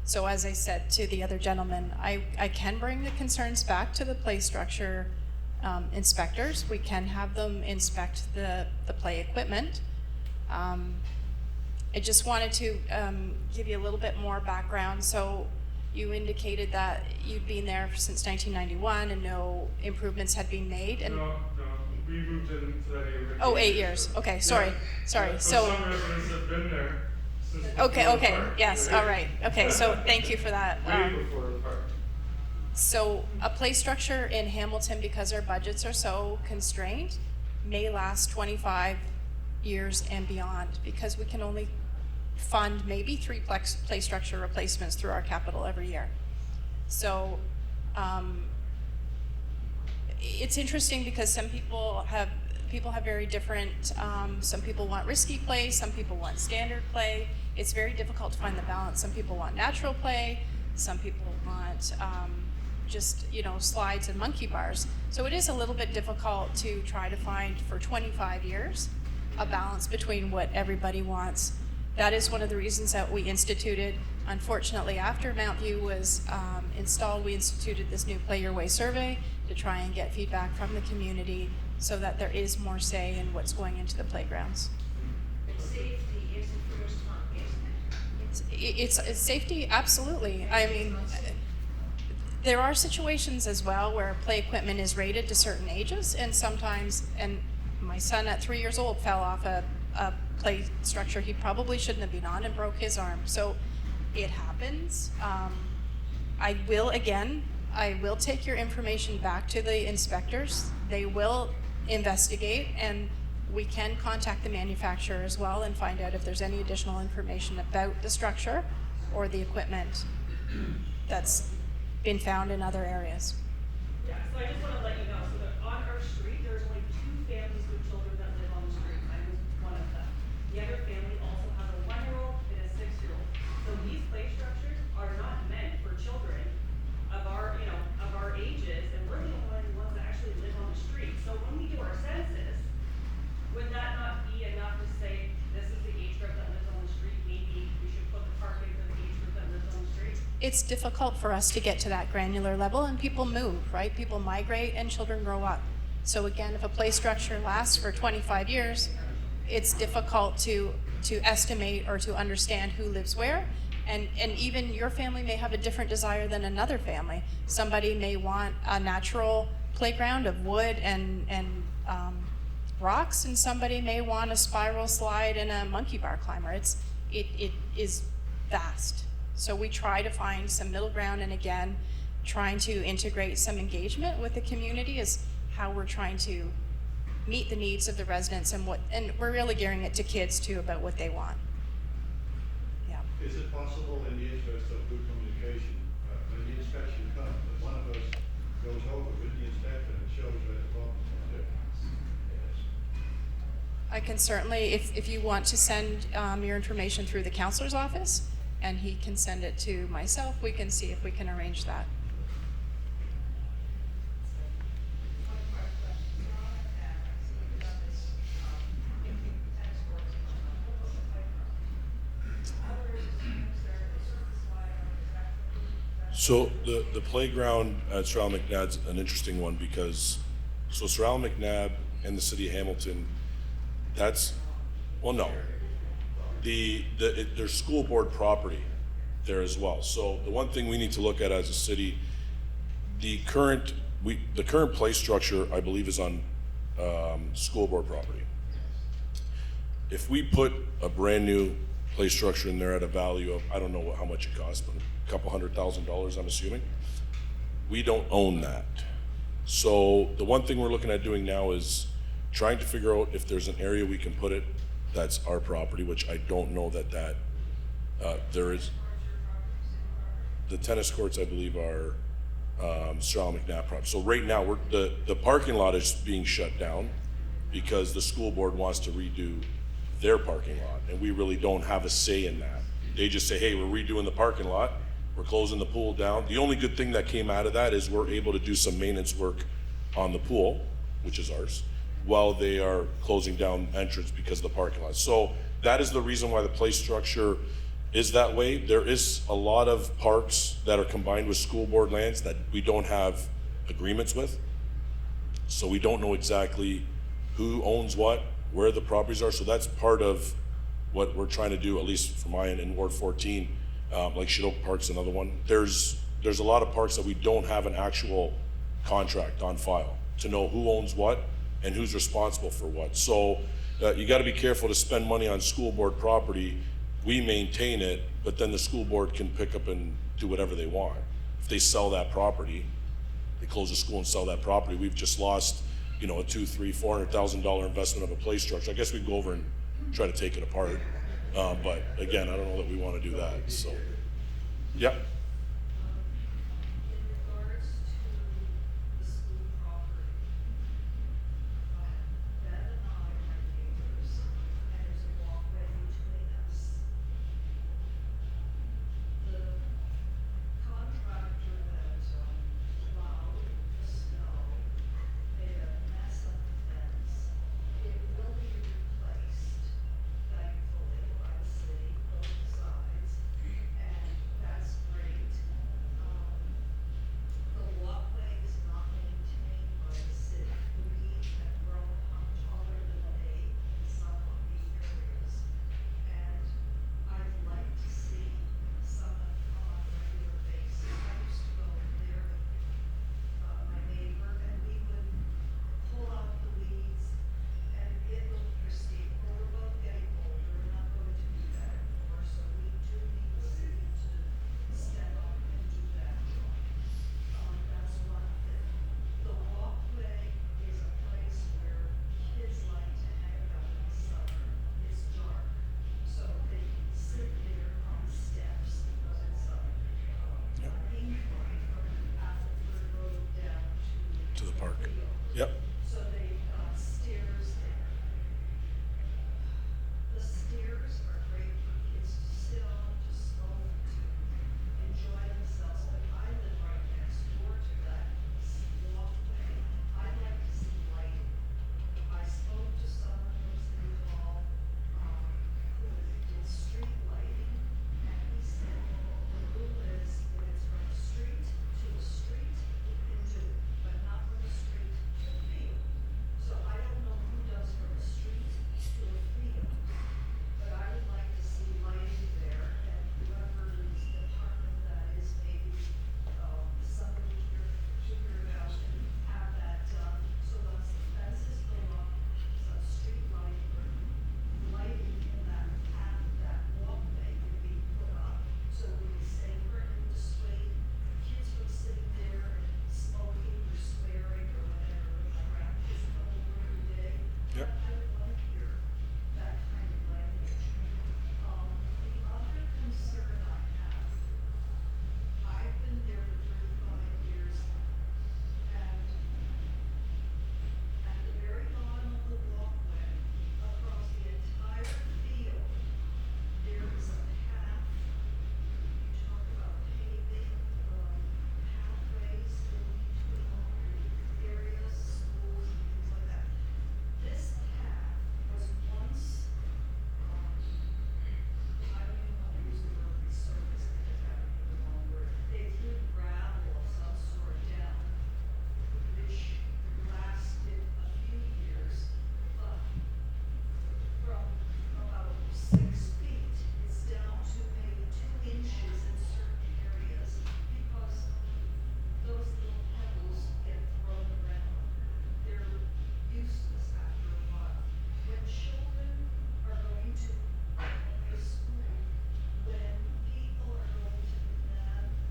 So as I said to the other gentleman, I can bring the concerns back to the play structure inspectors. We can have them inspect the play equipment. I just wanted to give you a little bit more background. So you indicated that you'd been there since 1991 and no improvements had been made. And No, we moved into that neighborhood. oh, 8 years. Okay, sorry. Yeah, So some residents have been there since okay, before the okay, park, yes, right? all right. Okay, so thank you for that. Way before the park. So a play structure in Hamilton, because our budgets are so constrained, may last 25 years and beyond, because we can only fund maybe 3 play structure replacements through our capital every year. So it's interesting because some people have very different, some people want risky play, some people want standard play. It's very difficult to find the balance. Some people want natural play, some people want just, you know, slides and monkey bars. So it is a little bit difficult to try to find for 25 years a balance between what everybody wants. That is one of the reasons that we instituted, unfortunately, after Mount View was installed, we instituted this new Play Your Way survey to try and get feedback from the community so that there is more say in what's going into the playgrounds. But safety is the first one, isn't it? It's safety, absolutely. I mean, there are situations as well where play equipment is rated to certain ages, and sometimes, and my son at 3 years old fell off a play structure he probably shouldn't have been on and broke his arm. So it happens. I will take your information back to the inspectors. They will investigate, and we can contact the manufacturer as well and find out if there's any additional information about the structure or the equipment that's been found in other areas. Yeah, so I just want to let you know, so that on our street, there's only 2 families with children that live on the street. I was one of them. The other family also has a 1-year-old and a 6-year-old. So these play structures are not meant for children of our, of our ages, and we're the only ones that actually live on the street. So when we do our census, would that not be enough to say, this is the age group that lives on the street? Maybe we should put the parking for the age group that lives on the street? It's difficult for us to get to that granular level, and people move, right? People migrate and children grow up. So again, if a play structure lasts for 25 years, it's difficult to estimate or to understand who lives where. And even your family may have a different desire than another family. Somebody may want a natural playground of wood and rocks, and somebody may want a spiral slide and a monkey bar climber. It is vast. So we try to find some middle ground, and again, trying to integrate some engagement with the community is how we're trying to meet the needs of the residents, and we're really gearing it to kids too about what they want. Yeah. Is it possible, in the interest of good communication, when the inspection comes, that one of us goes over with the inspector and shows where the problems are? I can certainly, if you want to send your information through the counselor's office, and he can send it to myself, we can see if we can arrange that. So the playground at Sir Alan McNabb's an interesting one because, so Sir Alan McNabb and the city of Hamilton, there's school board property there as well. So the one thing we need to look at as a city, the current play structure, I believe, is on school board property. If we put a brand new play structure in there at a value of, I don't know how much it costs, but a couple $100,000, I'm assuming, we don't own that. So the one thing we're looking at doing now is trying to figure out if there's an area we can put it that's our property, which I don't know that there is. The tennis courts, I believe, are Sir Alan McNabb property. So right now, the parking lot is being shut down because the school board wants to redo their parking lot, and we really don't have a say in that. They just say, hey, we're redoing the parking lot, we're closing the pool down. The only good thing that came out of that is we're able to do some maintenance work on the pool, which is ours, while they are closing down entrance because of the parking lot. So that is the reason why the play structure is that way. There is a lot of parks that are combined with school board lands that we don't have agreements with. So we don't know exactly who owns what, where the properties are. So that's part of what we're trying to do, at least for mine in Ward 14, like Shit Park's another one. There's a lot of parks that we don't have an actual contract on file to know who owns what and who's responsible for what. So you gotta be careful to spend money on school board property. We maintain it, but then the school board can pick up and do whatever they want. If they sell that property, they close the school and sell that property, we've just lost, a $200,000, $300,000, $400,000 investment of a play structure. I guess we'd go over and try to take it apart. But again, I don't know that we want to do that, so. Yeah. In regards to the school property, Ben and I are neighbors, and there's a walkway between us. The contractor that plowed the snow made a mess of the fence. It will be replaced, thankfully, by the city, both sides, and that's great. Yep. So they've got stairs there. The stairs are great for kids to sit on, to smoke, to enjoy themselves, but I live right next door to that walkway. I'd like to see lighting. I spoke to someone from City Hall, who did street lighting, and he said, the rule is, if it's from the street to the street, you can do it, but not from the street to the field. So I don't know who does from the street to the field, but I would like to see lighting there, and whoever's department that is, maybe, somebody here figure it out and have that done, so once the fences go up, some street lighting or lighting in that path, that walkway could be put up, so it would be safer and would dissuade kids from sitting there and smoking or swearing or whatever, when my grandkids come over every day. Yep. I would want to hear that kind of language. The other concern I have, I've been there for 35 years now, and at the very bottom of the walkway, across the entire field, there is a path. You talk about paving, pathways in between areas, schools, and things like that. This path was once, I don't even want to use the word resurfaced because that would be the wrong word. They threw gravel of some sort down, which lasted a few years, but from about 6 feet, it's down to maybe 2 inches in certain areas because those little pebbles get thrown around. They're useless after a while. When children are going to school, when people are going to the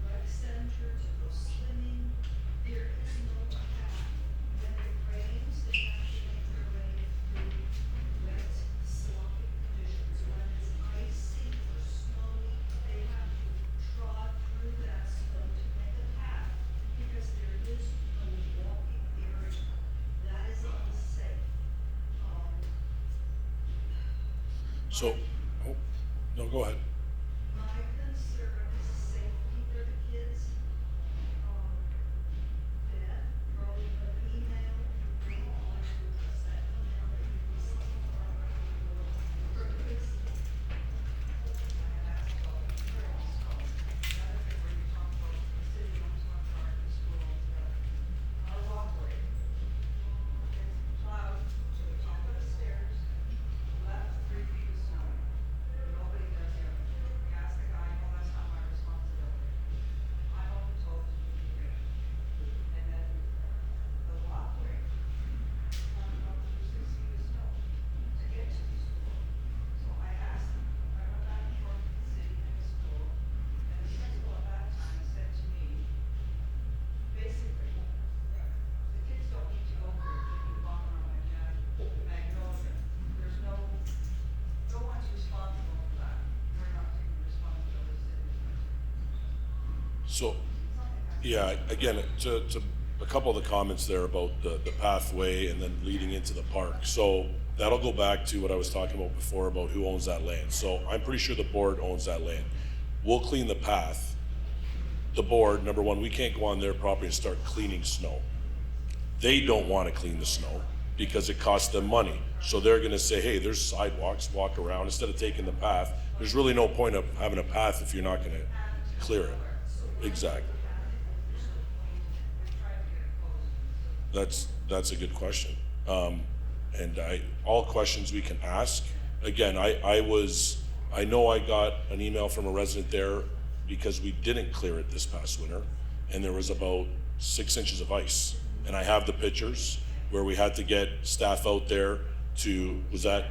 rec center to go swimming, there is no path. When it rains, they have to make their way through wet, sloppy conditions. When it's icy or snowy, they have to trod through that snow to make a path because there is no walking area. That is unsafe. So, oh, no, go ahead. My concern is safety for the kids. Ben wrote an email, we don't want to address that email, but you can see for kids. I had asked about the parents, the other thing where you talk about the city owns one part of the school, our walkway. It's plowed to the top of the stairs, left 3 feet of snow. Nobody does it. We asked the guy, no, that's not my responsibility. I'm only told to do the green. And then the walkway, up to 6 feet of snow to get to the school. So I asked them, I went back and forth with the city and the school, and the principal at that time said to me, basically, the kids don't need to go here, they can walk around Magnolia. There's no one's responsible for that. We're not taking responsibility, city. So, yeah, again, to a couple of the comments there about the pathway and then leading into the park. So that'll go back to what I was talking about before about who owns that land. So I'm pretty sure the board owns that land. We'll clean the path. The board, number one, we can't go on their property and start cleaning snow. They don't want to clean the snow because it costs them money. So they're gonna say, hey, there's sidewalks, walk around, instead of taking the path. There's really no point of having a path if you're not gonna clear it. Exactly. That's a good question. And all questions we can ask. Again, I know I got an email from a resident there because we didn't clear it this past winter, and there was about 6 inches of ice. And I have the pictures where we had to get staff out there to, was that?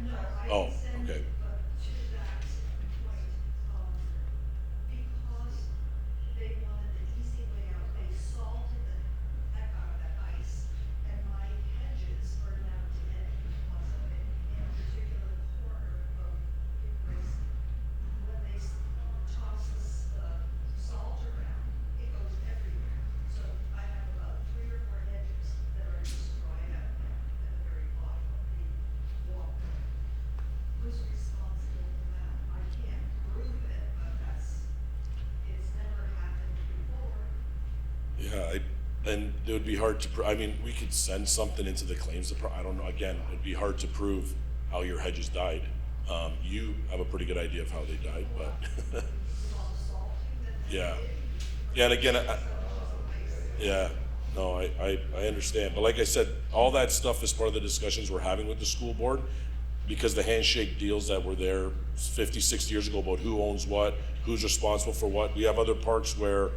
No, I Oh, didn't send okay. it, but to that point, because they wanted the easy way out, they salted the heck out of that ice, and my hedges are now dead because of it, in a particular corner of Hickory's. When they toss the salt around, it goes everywhere. So I have about 3 or 4 hedges that are Yeah, and it would be hard to, I mean, we could send something into the claims department. I don't know, again, it'd be hard to prove how your hedges died. You have a pretty good idea of how they died, but yeah. Yeah, and again, yeah, no, I understand. But like I said, all that stuff is part of the discussions we're having with the school board, because the handshake deals that were there 50, 60 years ago about who owns what, who's responsible for what. We have other parks where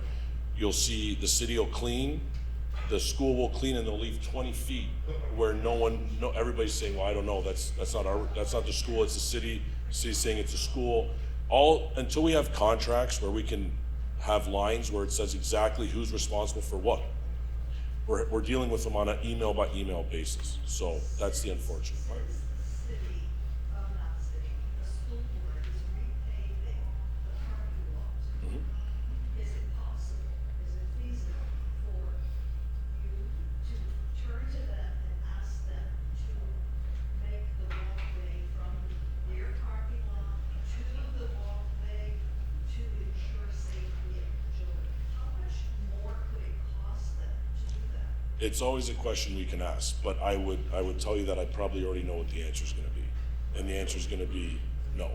you'll see the city will clean, the school will clean, and they'll leave 20 feet where everybody's saying, well, I don't know, that's not the school, it's the city. The city's saying it's a school. Until we have contracts where we can have lines where it says exactly who's responsible for what, we're dealing with them on an email by email basis. So that's the unfortunate part. The school board is repaving the parking lot. Is it possible, is it feasible for you to turn to them and ask them to make the walkway from their parking lot to the walkway to ensure safety of the children? How much more could it cost them to do that? It's always a question we can ask, but I would tell you that I probably already know what the answer is going to be, and the answer is going to be no,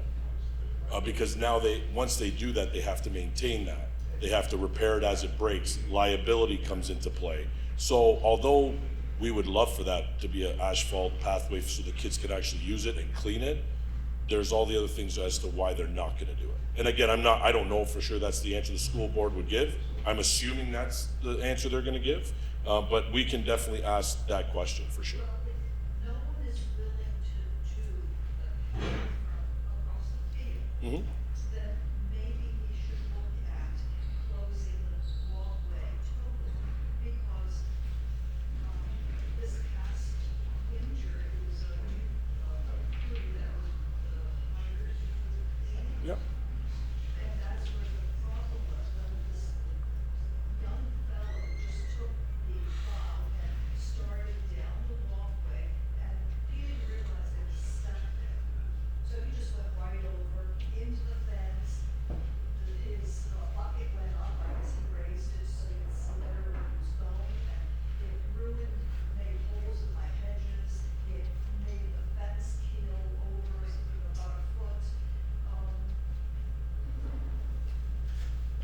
because now once they do that, they have to maintain that. They have to repair it as it breaks. Liability comes into play. So although we would love for that to be an asphalt pathway so the kids could actually use it and clean it, there's all the other things as to why they're not going to do it. And again, I don't know for sure that's the answer the school board would give. I'm assuming that's the answer they're going to give, but we can definitely ask that question for sure. No one is willing to do the from across the field. Then maybe we should look at closing the walkway totally, because this past winter, it was a crew that was hired to clean. Yep. And that's where the problem was, when this young fellow just took the plow and started down the walkway, and he didn't realize that he stepped there. So he just went right over into the fence. His bucket went up, I guess he raised it so you could see where it was going, and it ruined, made holes in my hedges. It made the fence keel over something about a foot.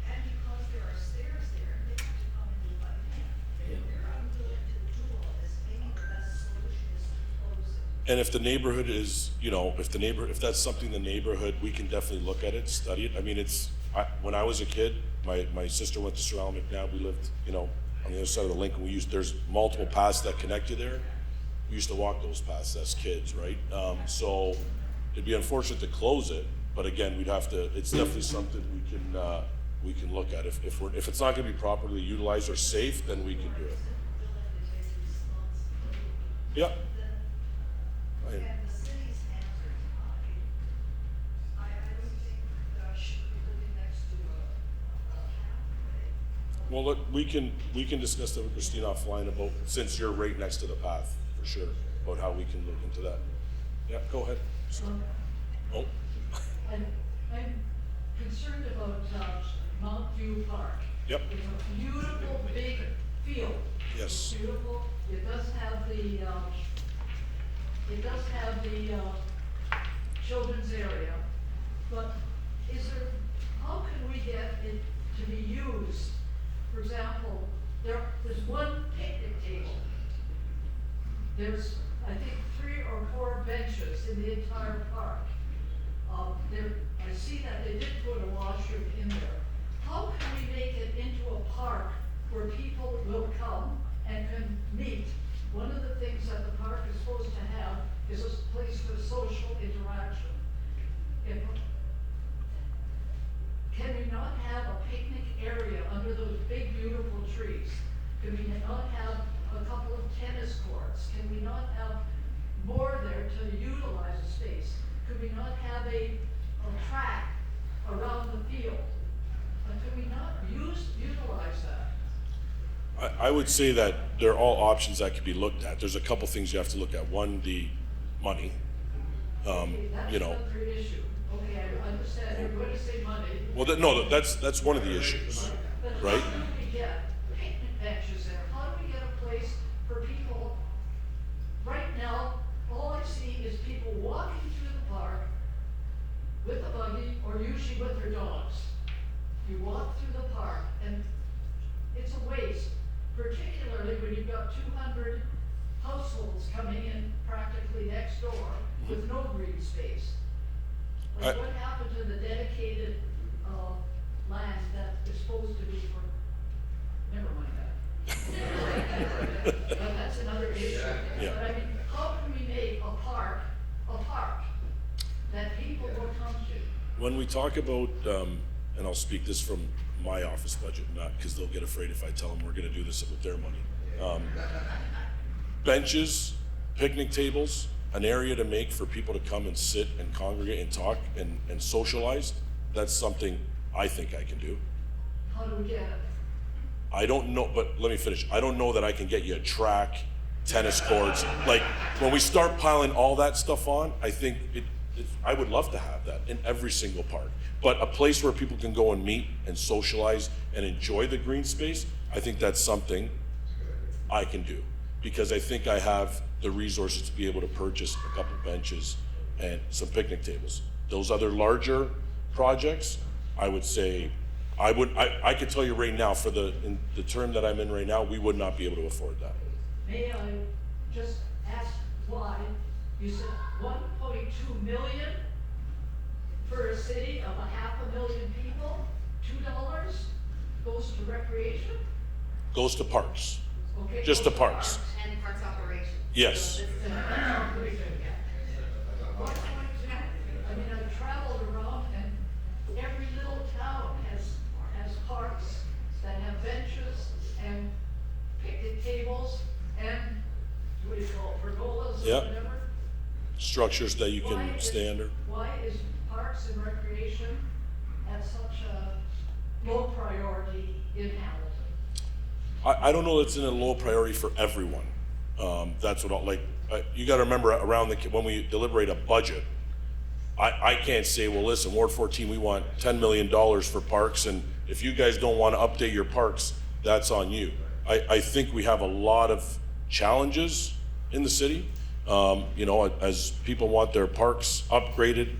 And because there are stairs there, they have to come in by hand. If they're unwilling to do all this, maybe the best solution is to close it. And if the neighborhood is, if that's something the neighborhood, we can definitely look at it, study it. I mean, when I was a kid, my sister went to Sir Alan McNabb. We lived, on the other side of the Lincoln. There's multiple paths that connect you there. We used to walk those paths as kids, right? So it'd be unfortunate to close it, but again, it's definitely something we can look at. If it's not gonna be properly utilized or safe, then we can do it. Willing to take responsibility. Yeah. And the city's hands are tied. I don't think that I should be living next to a pathway. Well, look, we can discuss that with Christine offline about, since you're right next to the path, for sure, about how we can look into that. Yeah, go ahead. Oh, I'm concerned about Mount View Park. Yep. It's a beautiful big field. Yes. It's beautiful. It does have the children's area, but how can we get it to be used? For example, there's one picnic table. There's, I think, 3 or 4 benches in the entire park. I see that they did put a washroom in there. How can we make it into a park where people will come and can meet? One of the things that the park is supposed to have is a place for social interaction. Can we not have a picnic area under those big, beautiful trees? Can we not have a couple of tennis courts? Can we not have more there to utilize a space? Could we not have a track around the field? Could we not utilize that? I would say that they're all options that could be looked at. There's a couple things you have to look at. One, the money. Okay, that's another issue. Okay, I understand you're going to say money. Well, that's one of the issues, But right? how do we get picnic place for people. Right now, all I see is people walking through the park with a buggy or usually with their dogs. You walk through the park and it's a waste, particularly when you've got 200 households coming in practically next door with no green space. Like what happened to the dedicated land that is supposed to be for, never mind that. But that's another issue. Yeah. But I mean, how can we make a park that people will come to? When we talk about, and I'll speak this from my office budget, not because they'll get afraid if I tell them we're gonna do this with their money. Benches, picnic tables, an area to make for people to come and sit and congregate and talk and socialize, that's something I think I can do. How do we get it? I don't know, but let me finish. I don't know that I can get you a track, tennis courts. Like, when we start piling all that stuff on, I think I would love to have that in every single park. But a place where people can go and meet and socialize and enjoy the green space, I think that's something I can do. Because I think I have the resources to be able to purchase a couple benches and some picnic tables. Those other larger projects, I would say, I could tell you right now, in the term that I'm in right now, we would not be able to afford that. May I just ask why you said 1.2 million for a city of 500,000 people, $2 goes to recreation? Goes to parks, Okay, just goes to parks. And parks operations. Yes. I mean, I've traveled around and every little town has parks that have benches and picnic tables and, what do you call it, pergolas or Yeah. whatever. Structures that you Why can is- stay under. Why is parks and recreation at such a low priority in Hamilton? I don't know that it's in a low priority for everyone. That's what you gotta remember when we deliberate a budget, I can't say, well, listen, Ward 14, we want $10 million for parks, and if you guys don't wanna update your parks, that's on you. I think we have a lot of challenges in the city. As people want their parks upgraded,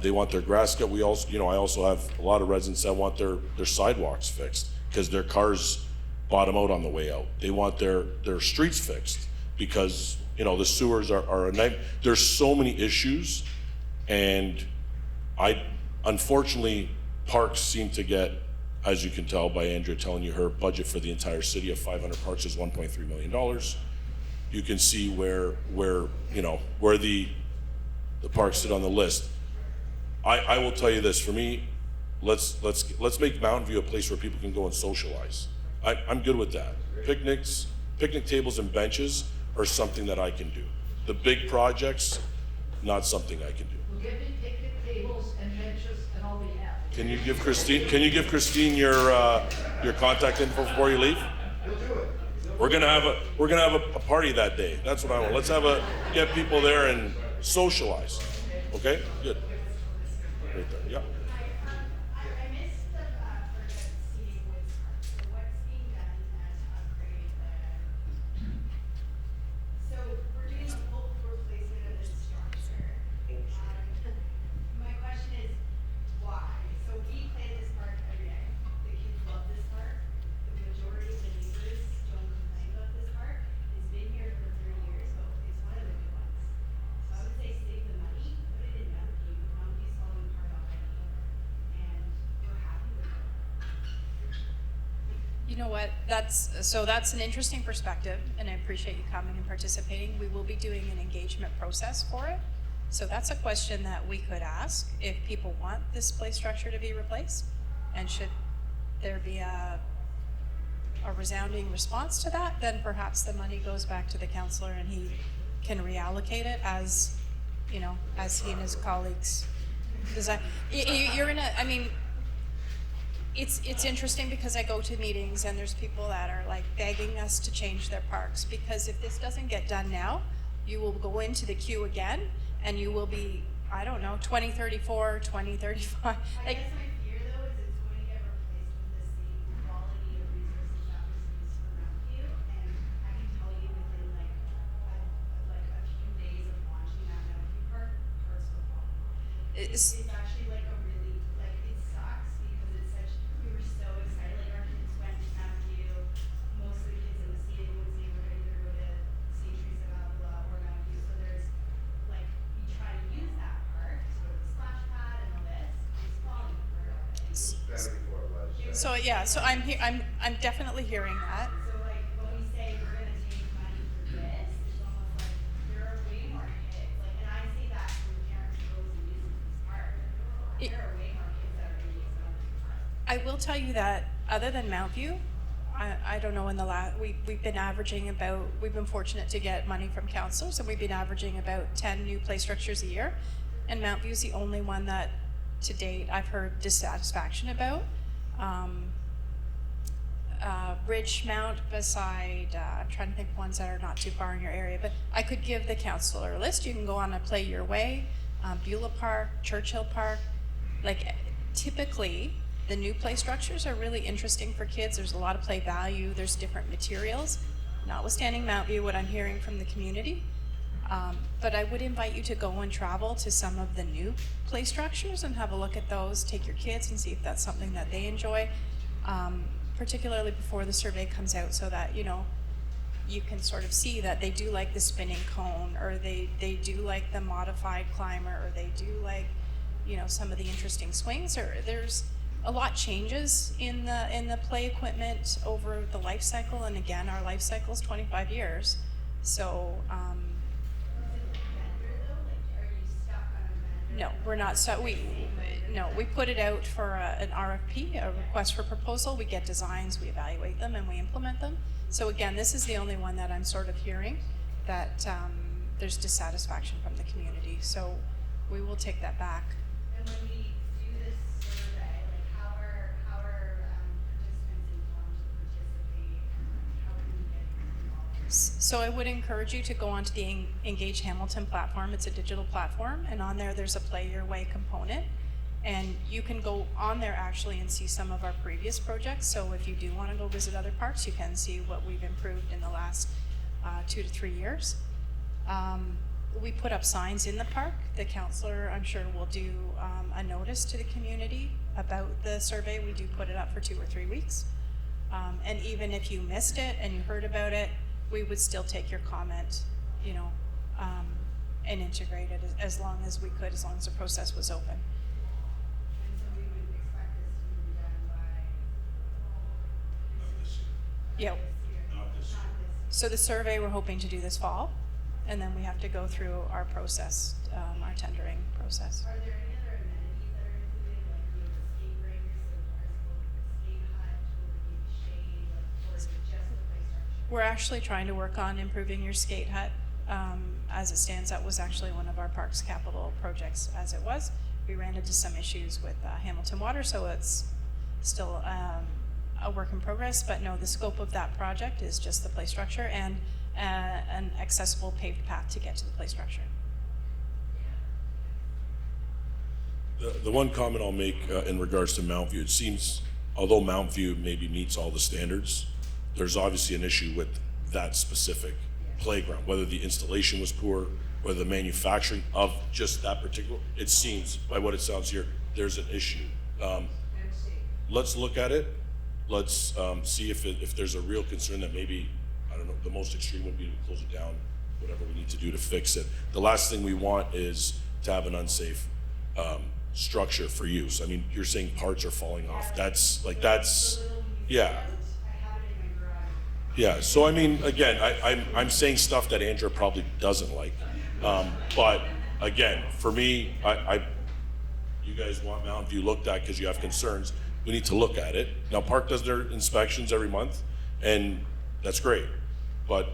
they want their grass cut. I also have a lot of residents that want their sidewalks fixed because their cars bottom out on the way out. They want their streets fixed because, the sewers are a nightmare. There's so many issues, and unfortunately, parks seem to get, as you can tell by Andrea telling you her budget for the entire city of 500 parks is $1.3 million. You can see where the parks sit on the list. I will tell you this, for me, let's make Mountain View a place where people can go and socialize. I'm good with that. Picnic tables and benches are something that I can do. The big projects, not something I can do. Well, give me picnic tables and benches and I'll be happy. Can you give Christine your contact info before you leave? We're gonna have a party that day. That's what I want. Let's get people there and socialize. Okay, good. Right there, yeah. I missed the part of seating Woods Park, so what's being done to upgrade so we're doing a full replacement of this structure. My question is, why? So we play this park every day, the kids love this park, the majority of the neighbors don't complain about this park, it's been here for 30 years, so it's one of the good ones. So I would say save the money, put it in Mountain View, Mountain View's falling apart already, and we're happy with it. You know what, that's an interesting perspective, and I appreciate you coming and participating. We will be doing an engagement process for it. So that's a question that we could ask, if people want this play structure to be replaced, and should there be a resounding response to that, then perhaps the money goes back to the councillor and he can reallocate it as he and his colleagues design. It's interesting because I go to meetings and there's people that are like begging us to change their parks, because if this doesn't get done now, you will go into the queue again and you will be, 2034, 2035. I guess my fear though is it's going to get replaced with the same quality of resources that was used for Mountain View, and I It's- It's actually like a really, like, it sucks because it's such, we were so excited, like our kids went to Mountain View. Most of the kids in the Cedar Woods neighborhood either go to St. Teresa of Avila or Mountain View, so there's, like, we try to use that park to go to the splash pad and all this, it's falling apart already. It was better before it was. So yeah, so I'm definitely hearing that. So like, when we say we're gonna take money for this, it's almost like there are way more kids, like, and I say that from the parents who goes and uses this park. It- There are way more kids that are gonna use this park. I will tell you that other than Mount View, I don't know in the we've been averaging about, we've been fortunate to get money from councillors, and we've been averaging about 10 new play structures a year. And Mount View's the only one that to date I've heard dissatisfaction about. Ridgemount beside, I'm trying to think of ones that are not too far in your area, but I could give the councillor a list. You can go on a Play Your Way, Beulah Park, Churchill Park. Like typically, the new play structures are really interesting for kids. There's a lot of play value. There's different materials. Notwithstanding Mount View, what I'm hearing from the community. But I would invite you to go and travel to some of the new play structures and have a look at those. Take your kids and see if that's something that they enjoy, particularly before the survey comes out, so that you can sort of see that they do like the spinning cone, or they do like the modified climber, or they do like some of the interesting swings. Or there's a lot changes in the play equipment over the life cycle, and again, our life cycle is 25 years. So no, we're not. So we put it out for an RFP, a request for proposal. We get designs, we evaluate them, and we implement them. So again, this is the only one that I'm sort of hearing that there's dissatisfaction from the community. So we will take that back. And when we do this survey, like how are participants informed to participate, and how can we get involved? So I would encourage you to go onto the Engage Hamilton platform. It's a digital platform, and on there's a Play Your Way component. And you can go on there actually and see some of our previous projects. So if you do want to go visit other parks, you can see what we've improved in the last 2 to 3 years. We put up signs in the park. The councillor, I'm sure, will do a notice to the community about the survey. We do put it up for 2 or 3 weeks. And even if you missed it and you heard about it, we would still take your comment, and integrate it as long as we could, as long as the process was open. And so we would expect this to be done by Yeah. this year, not this year. So the survey we're hoping to do this fall, and then we have to go through our process, our tendering process. Are there any other amenities that are included, like we have the skate rinks, the skate hut, will there be shade, or is it just the play structure? We're actually trying to work on improving your skate hut. As it stands, that was actually one of our parks capital projects as it was. We ran into some issues with Hamilton Water, so it's still a work in progress, but no, the scope of that project is just the play structure and an accessible paved path to get to the play structure. The one comment I'll make in regards to Mount View, it seems, although Mount View maybe meets all the standards, there's obviously an issue with that specific playground, whether the installation was poor, whether the manufacturing of just that particular, it seems, by what it sounds here, there's an issue. Let's look at it. Let's see if there's a real concern that maybe, I don't know, the most extreme would be to close it down, whatever we need to do to fix it. The last thing we want is to have an unsafe structure for use. I mean, you're saying parts are falling off. That's, yeah. Yeah, so I mean, again, I'm saying stuff that Andrea probably doesn't like. But again, for me, you guys want Mountain View looked at because you have concerns. We need to look at it. Now, Park does their inspections every month, and that's great. But,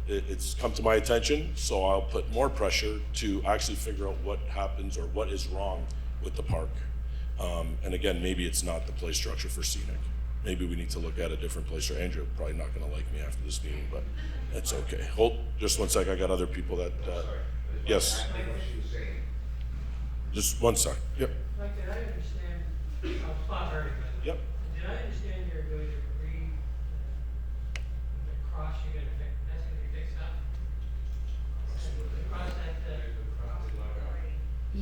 it's come to my attention, so I'll put more pressure to actually figure out what happens or what is wrong with the park. And again, maybe it's not the play structure for scenic. Maybe we need to look at a different place. Or Andrew probably not going to like me after this meeting, but that's okay. Hold just one sec. I got other people that. Yes. Just one sec. Yep. Like, did I understand? Bob Hardy. Yep. Did I understand you're going to the cross you're going to fix? That's going to be fixed up. The cross that.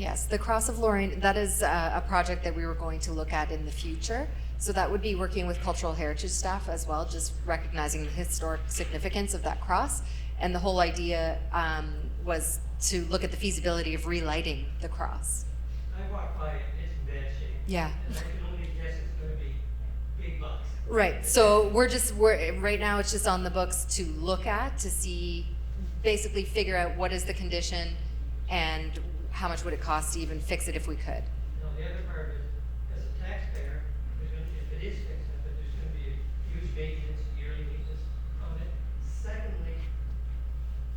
Yes, the Cross of Lorraine, that is a project that we were going to look at in the future. So that would be working with cultural heritage staff as well, just recognizing the historic significance of that cross. And the whole idea was to look at the feasibility of relighting the cross. I walked by it, it's in bad shape. Yeah. And I can only guess it's gonna be big bucks. Right, so we're right now it's just on the books to look at, to see, basically figure out what is the condition and how much would it cost to even fix it if we could. Now, the other part is, as a taxpayer, there's gonna, if it is fixed up, there's gonna be a huge maintenance, yearly maintenance on it. Secondly,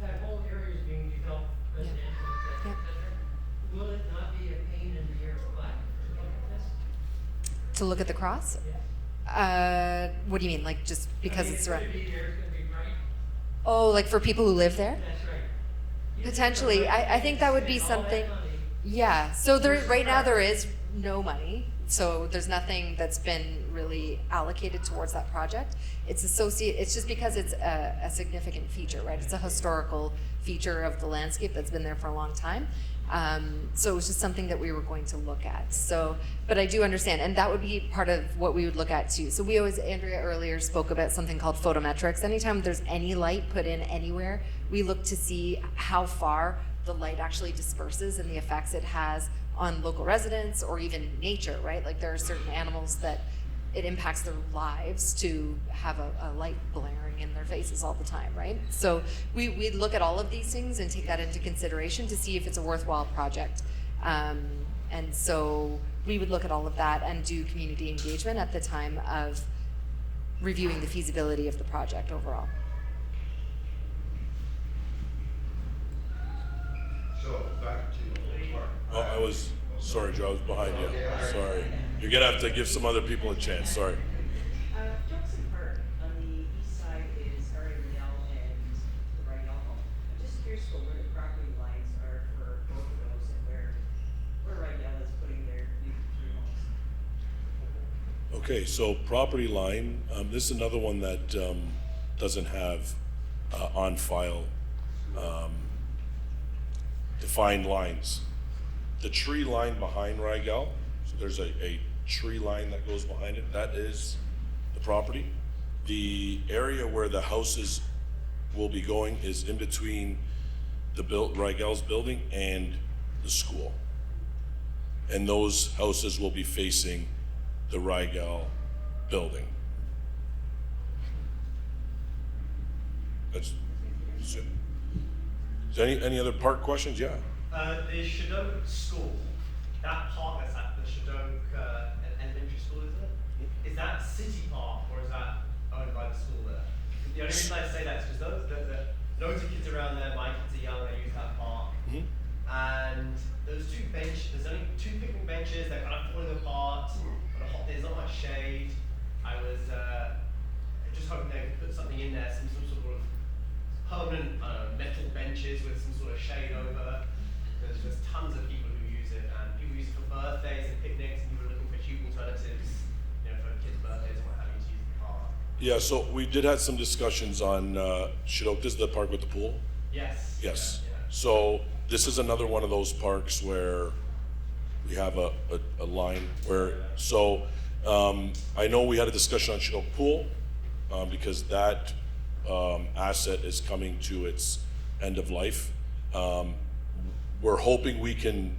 that whole area is being developed residential, et cetera, et cetera. Will it not be a pain in the ear flat to look at this? To look at the cross? Yes. What do you mean, like just because it's right. right? It's gonna be there, it's gonna be bright, Oh, like for people who live there? that's right. Potentially, I think that would be Spend all that something. money. Yeah, so there, right now there is no money, so there's nothing that's been really allocated towards that project. It's just because it's a significant feature, right? It's a historical feature of the landscape that's been there for a long time. So it was just something that we were going to look at. So, but I do understand, and that would be part of what we would look at too. So we always, Andrea earlier spoke about something called photometrics. Anytime there's any light put in anywhere, we look to see how far the light actually disperses and the effects it has on local residents or even nature, right? Like there are certain animals that it impacts their lives to have a light blaring in their faces all the time, right? So we look at all of these things and take that into consideration to see if it's a worthwhile project. And so we would look at all of that and do community engagement at the time of reviewing the feasibility of the project overall. So, back to Mark. Oh, I was, sorry, Joe, I was behind you. Sorry. You're gonna have to give some other people a chance, sorry. Johnson Park on the east side is Ariel and the Rydell home. I'm just curious for where the property lines are for both of those and where Rydell is putting their new 3 homes. Okay, so property line, this is another one that doesn't have on file defined lines. The tree line behind Rygel, so there's a tree line that goes behind it, that is the property. The area where the houses will be going is in between the Rygel's building and the school. And those houses will be facing the Rygel building. That's it. Is there any other park questions? Yeah. The Shadok School, that park that's at the Shadok Elementary School, isn't it? Is that city park or is that owned by the school there? The only reason I say that is because loads of kids around there, my kids are young, they use that park. And those 2 benches, there's only 2 picnic benches, they're kind of falling apart. On a hot day, there's not much shade. I was just hoping they could put something in there, some sort of permanent metal benches with some sort of shade over. There's tons of people who use it, and people use it for birthdays and picnics, and people are looking for cheap alternatives, for kids' birthdays and what have you to use the park. Yeah, so we did have some discussions on Shadok. This is the park with the pool? Yes. Yes. Yeah. So this is another one of those parks where we have a line where, so I know we had a discussion on Shadok Pool because that asset is coming to its end of life. We're hoping we can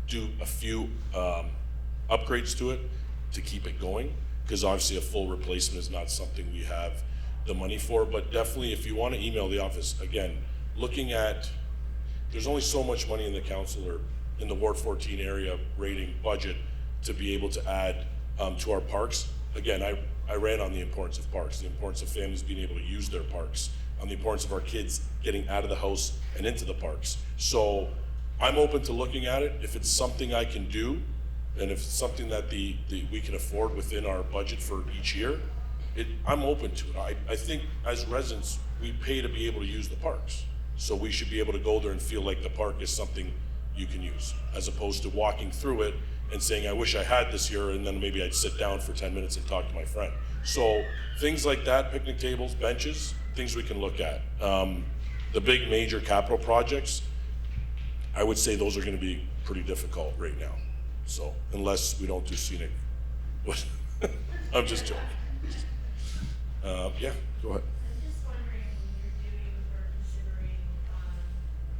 do a few upgrades to it to keep it going, because obviously a full replacement is not something we have the money for, but definitely if you want to email the office, again, looking at, there's only so much money in the council or in the Ward 14 area rating budget to be able to add to our parks. Again, I ran on the importance of parks, the importance of families being able to use their parks, on the importance of our kids getting out of the house and into the parks. So I'm open to looking at it. If it's something I can do, and if it's something that we can afford within our budget for each year, I'm open to it. I think as residents, we pay to be able to use the parks. So we should be able to go there and feel like the park is something you can use, as opposed to walking through it and saying, I wish I had this here, and then maybe I'd sit down for 10 minutes and talk to my friend. So things like that, picnic tables, benches, things we can look at. The big major capital projects, I would say those are gonna be pretty difficult right now. So, unless we don't do scenic, I'm just joking. Yeah, go ahead. I'm just wondering, when you're doing or considering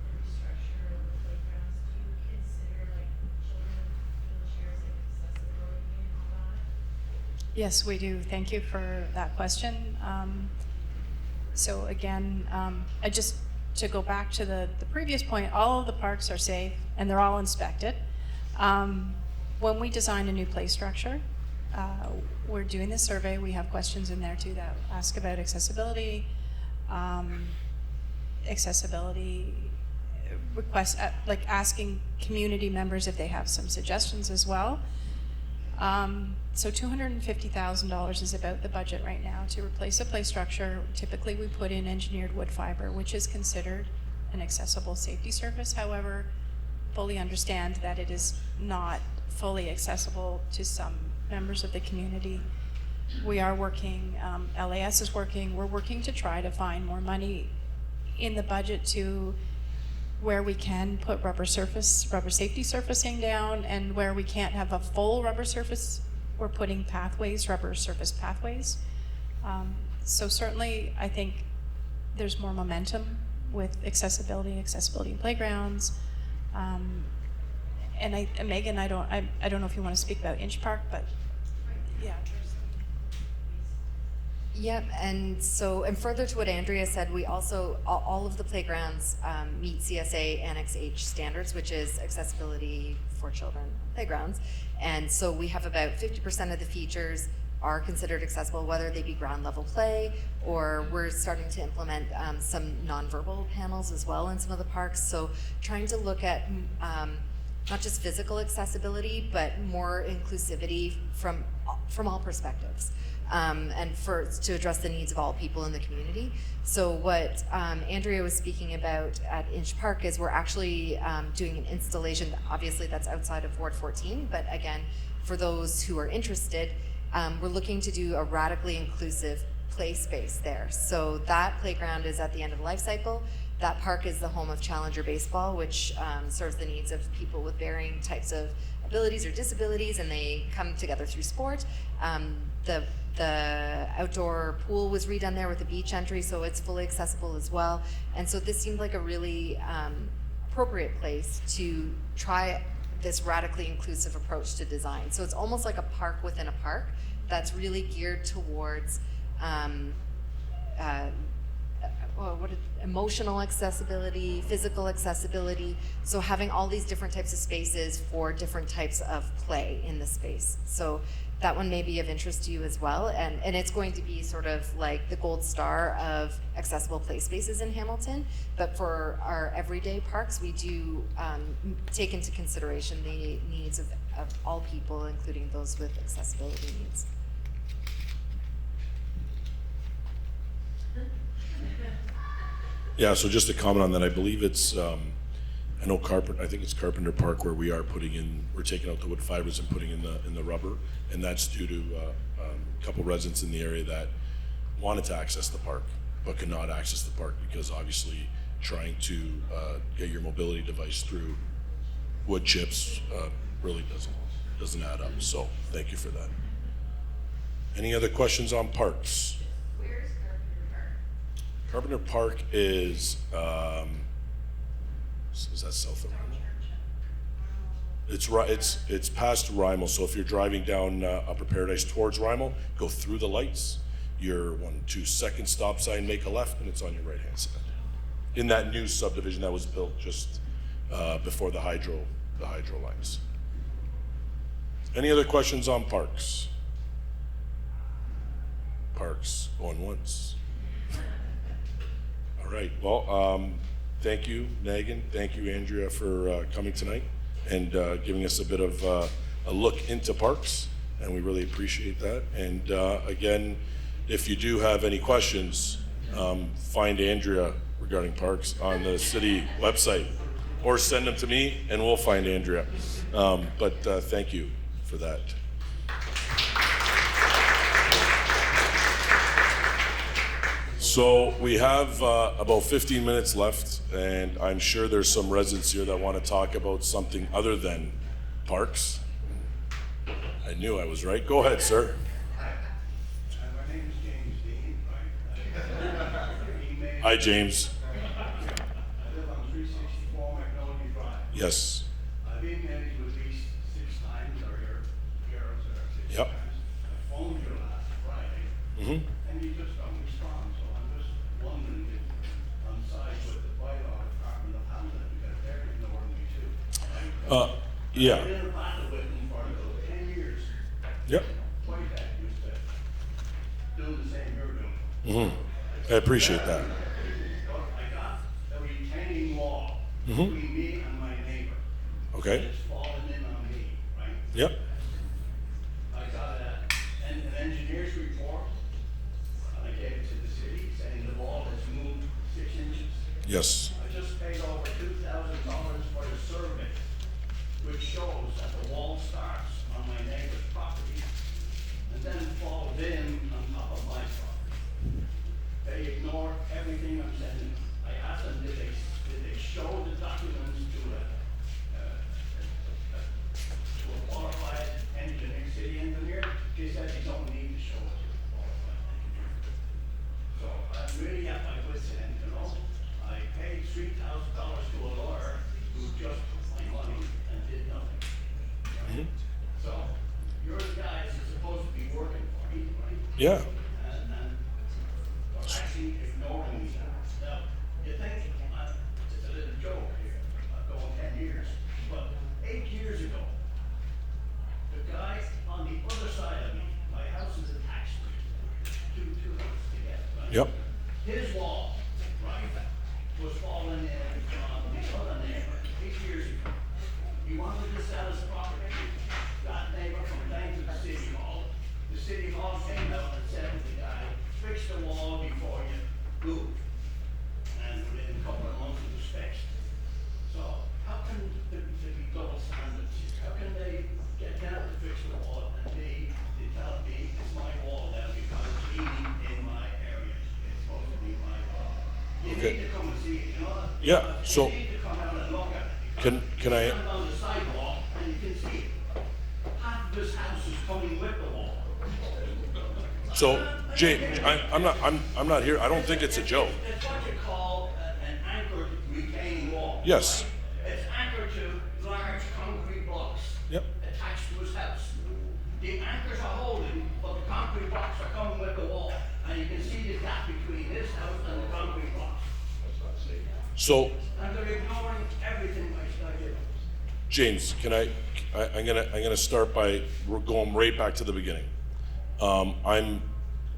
the restructure of the playgrounds, do you consider like children with wheelchairs, like accessibility and all that? Yes, we do. Thank you for that question. So again, just to go back to the previous point, all of the parks are safe and they're all inspected. When we design a new play structure, we're doing this survey. We have questions in there too that ask about accessibility, requests, like asking community members if they have some suggestions as well. So $250,000 is about the budget right now to replace a play structure. Typically we put in engineered wood fiber, which is considered an accessible safety surface. However, fully understand that it is not fully accessible to some members of the community. We are working, LAS is working, we're working to try to find more money in the budget to where we can put rubber safety surfacing down, and where we can't have a full rubber surface, we're putting pathways, rubber surface pathways. So certainly I think there's more momentum with accessibility in playgrounds. And Megan, I don't know if you want to speak about Inch Park, but yeah. Yep, and further to what Andrea said, we also, all of the playgrounds meet CSA Annex H standards, which is accessibility for children playgrounds. And so we have about 50% of the features are considered accessible, whether they be ground level play, or we're starting to implement some nonverbal panels as well in some of the parks. So trying to look at not just physical accessibility, but more inclusivity from all perspectives. And to address the needs of all people in the community. So what Andrea was speaking about at Inch Park is we're actually doing an installation, obviously that's outside of Ward 14, but again, for those who are interested, we're looking to do a radically inclusive play space there. So that playground is at the end of the life cycle. That park is the home of Challenger Baseball, which serves the needs of people with varying types of abilities or disabilities, and they come together through sport. The outdoor pool was redone there with a beach entry, so it's fully accessible as well. And so this seemed like a really appropriate place to try this radically inclusive approach to design. So it's almost like a park within a park that's really geared towards emotional accessibility, physical accessibility. So having all these different types of spaces for different types of play in the space. So that one may be of interest to you as well. And it's going to be sort of like the gold star of accessible play spaces in Hamilton. But for our everyday parks, we do take into consideration the needs of all people, including those with accessibility needs. Yeah, so just to comment on that, I believe it's, I think it's Carpenter Park where we're taking out the wood fibers and putting in the rubber, and that's due to a couple residents in the area that wanted to access the park, but could not access the park because obviously trying to get your mobility device through wood chips really doesn't add up, so thank you for that. Any other questions on parks? Where's Carpenter Park? Carpenter Park is that south of Rymal? It's past Rymal, so if you're driving down Upper Paradise towards Rymal, go through the lights, your 2-second stop sign, make a left, and it's on your right-hand side. In that new subdivision that was built just before the hydro lines. Any other questions on parks? Parks, going once. All right, well, thank you, Megan. Thank you, Andrea, for coming tonight and giving us a bit of a look into parks, and we really appreciate that. And again, if you do have any questions, find Andrea regarding parks on the city website, or send them to me and we'll find Andrea. But thank you for that. So we have about 15 minutes left, and I'm sure there's some residents here that want to talk about something other than parks. I knew I was right. Go ahead, sir. My name is James Dean, right? Hi, James. I live on 364 Magnolia Drive. Yes. I've emailed you at least 6 times, or your six Yep. times. I phoned you last Friday, and you just don't respond, so I'm just wondering if I'm side with the bylaw department of Hamilton, because they're ignoring me too. Right? Yeah. I've been in a battle with them for about 10 years. Yep. Whitehead used to do the same you're doing. I appreciate that. I got a retaining wall between me and my neighbor. Okay. It's fallen in on me, right? Yep. I got an engineer's report, and I gave it to the city, saying the wall has moved 6 inches. Yes. I just paid over $2,000 for the survey, which shows that the wall starts on my neighbor's property and then falls in on top of my property. They ignore everything I'm sending them. I asked them, did they show the documents to a qualified engineer, city engineer? They said they don't need to show it to a qualified engineer. So I'm really at my wit's end, you know? I paid $3,000 to a lawyer who just took my money and did nothing. Right? So you're the guys who's supposed to be working for me, right? Yeah. And they're actually ignoring me. Now, you think it's a little joke here, going 10 years, but 8 years ago, the guy on the other side of me, my house is attached to two houses together, right? Yep. His wall, right, was falling in on the other neighbor 8 years ago. He wanted to sell his property. That neighbor complained to the city hall. The city hall came out and said to the guy, fix the wall before you move. And within a couple of months it was fixed. So how can there be double standards here? How can they get down to fix the wall and they tell me it's my wall now because it's leaning in my area? It's supposed to be my wall. You Okay. need to come and see it, you know? Yeah, so- You need to come out and look at it. Can I? Stand on the sidewalk and you can see it. Half of this house is coming with the wall. So, James, I'm not here. I don't think it's a joke. It's what you call an anchored retaining wall. Yes. Right? It's anchored to large concrete blocks. Yep. Attached to his house. The anchors are holding, but the concrete blocks are coming with the wall. And you can see the gap between his house and the concrete blocks. So, And they're ignoring everything I do. James, I'm gonna start by going right back to the beginning. I'm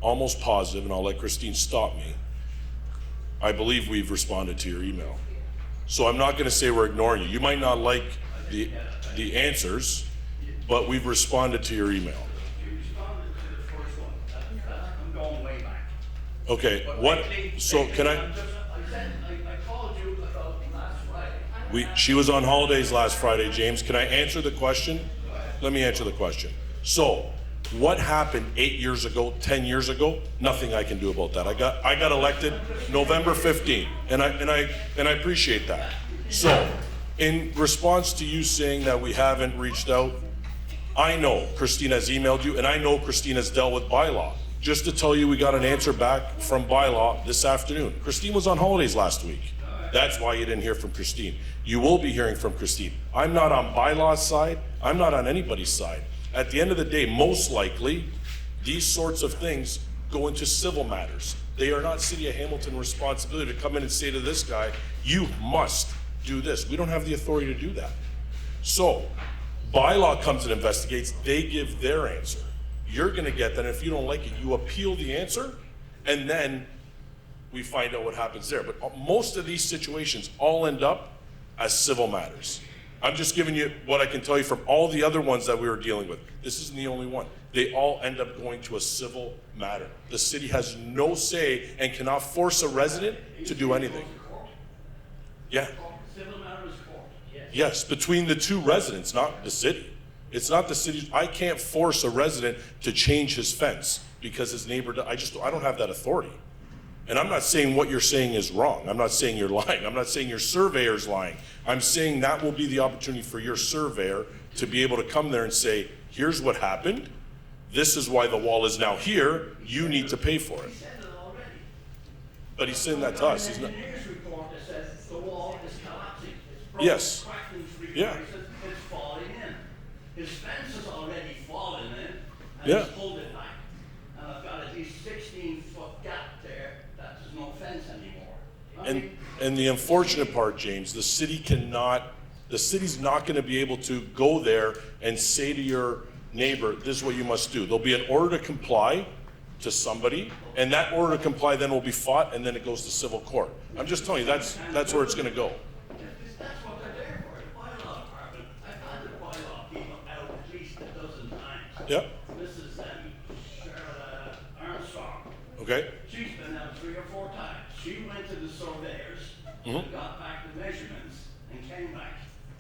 almost positive, and I'll let Christine stop me. I believe we've responded to your email. So I'm not gonna say we're ignoring you. You might not like the answers, but we've responded to your email. You responded to the first one. I'm going way back. Okay, But what, lately- so can lately, I, I called you about last Friday. she was on holidays last Friday, James. Can I answer the question? Let me answer the question. So, what happened 8 years ago, 10 years ago? Nothing I can do about that. I got elected November 15, and I appreciate that. So, in response to you saying that we haven't reached out, I know Christina's emailed you, and I know Christina's dealt with bylaw. Just to tell you, we got an answer back from bylaw this afternoon. Christine was on holidays last week. That's why you didn't hear from Christine. You will be hearing from Christine. I'm not on bylaw's side. I'm not on anybody's side. At the end of the day, most likely, these sorts of things go into civil matters. They are not City of Hamilton responsibility to come in and say to this guy, you must do this. We don't have the authority to do that. So, bylaw comes and investigates, they give their answer. You're gonna get that, and if you don't like it, you appeal the answer, and then we find out what happens there. But most of these situations all end up as civil matters. I'm just giving you what I can tell you from all the other ones that we were dealing with. This isn't the only one. They all end up going to a civil matter. The city has no say and cannot force a resident to do anything. Yeah. Civil matter is court. Yes, between the two residents, not the city. It's not the city. I can't force a resident to change his fence because his neighbor, I don't have that authority. And I'm not saying what you're saying is wrong. I'm not saying you're lying. I'm not saying your surveyor's lying. I'm saying that will be the opportunity for your surveyor to be able to come there and say, here's what happened. This is why the wall is now here. You need to pay for it. He said it already. But he's saying that to us. He's An not. engineer's report that says the wall is collapsing. It's Yes. cracked in three Yeah. places. It's falling in. His fence has already fallen in, and Yeah. he's pulled it back. And I've got at least 16-foot gap there. That there's no fence anymore. I mean, And the unfortunate part, James, the city's not gonna be able to go there and say to your neighbor, this is what you must do. There'll be an order to comply to somebody, and that order to comply then will be fought, and then it goes to civil court. I'm just telling you, that's where it's gonna go. That's what they're there for, the bylaw department. I've had the bylaw people out at least a dozen times. Yep, Mrs. Charlotte Armstrong, okay, she's been out 3 or 4 times. She went to the surveyors, and got back the measurements, and came back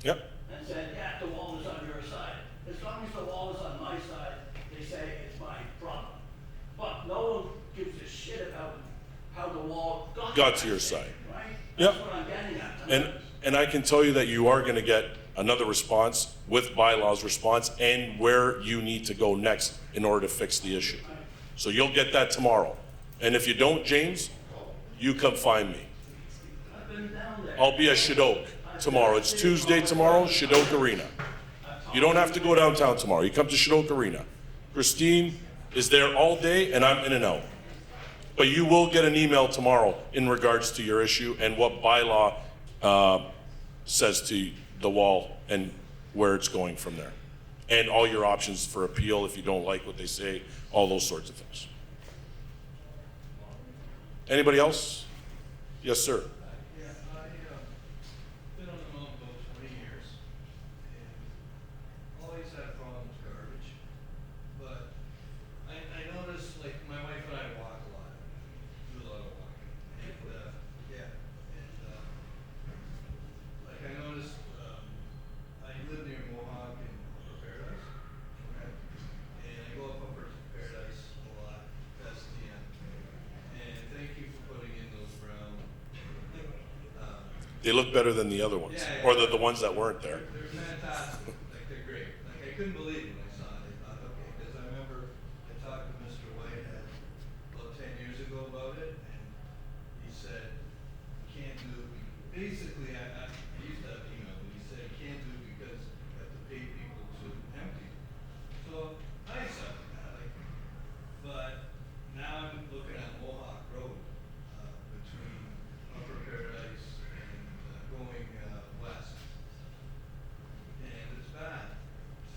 yep. and said, yeah, the wall is on your side. As long as the wall is on my side, they say it's my problem. But no one gives a shit about how the wall got To my your side. right? Yep. That's what I'm getting at. And I can tell you that you are gonna get another response with bylaws response and where you need to go next in order to fix the issue. So you'll get that tomorrow. And if you don't, James, you come find me. I've been down there. I'll be at Shadok tomorrow. It's Tuesday tomorrow, Shadok Arena. You don't have to go downtown tomorrow. You come to Shadok Arena. Christine is there all day and I'm in and out. But you will get an email tomorrow in regards to your issue and what bylaw says to the wall and where it's going from there. And all your options for appeal if you don't like what they say, all those sorts of things. Anybody else? Yes, sir. Yeah, been on the mountain boat 20 years, and always had problems with garbage. But I noticed, like, my wife and I walk a lot, do a lot of walking, and, like, I noticed, I live near Mohawk and Upper Paradise, okay? And I go up Upper Paradise a lot, past the end. And thank you for putting in those brown, They look better than the other ones, Yeah, yeah. or the ones that weren't there. they're fantastic, like, they're great. Like, I couldn't believe it when I saw it. I thought, okay, because I remember I talked to Mr. Whitehead about 10 years ago about it, and he said, you can't do it. Basically, I used that email, but he said, you can't do it because you have to pay people to empty. So I accepted that, like, but now I'm looking at Mohawk Road, between Upper Paradise and going west. And it's bad.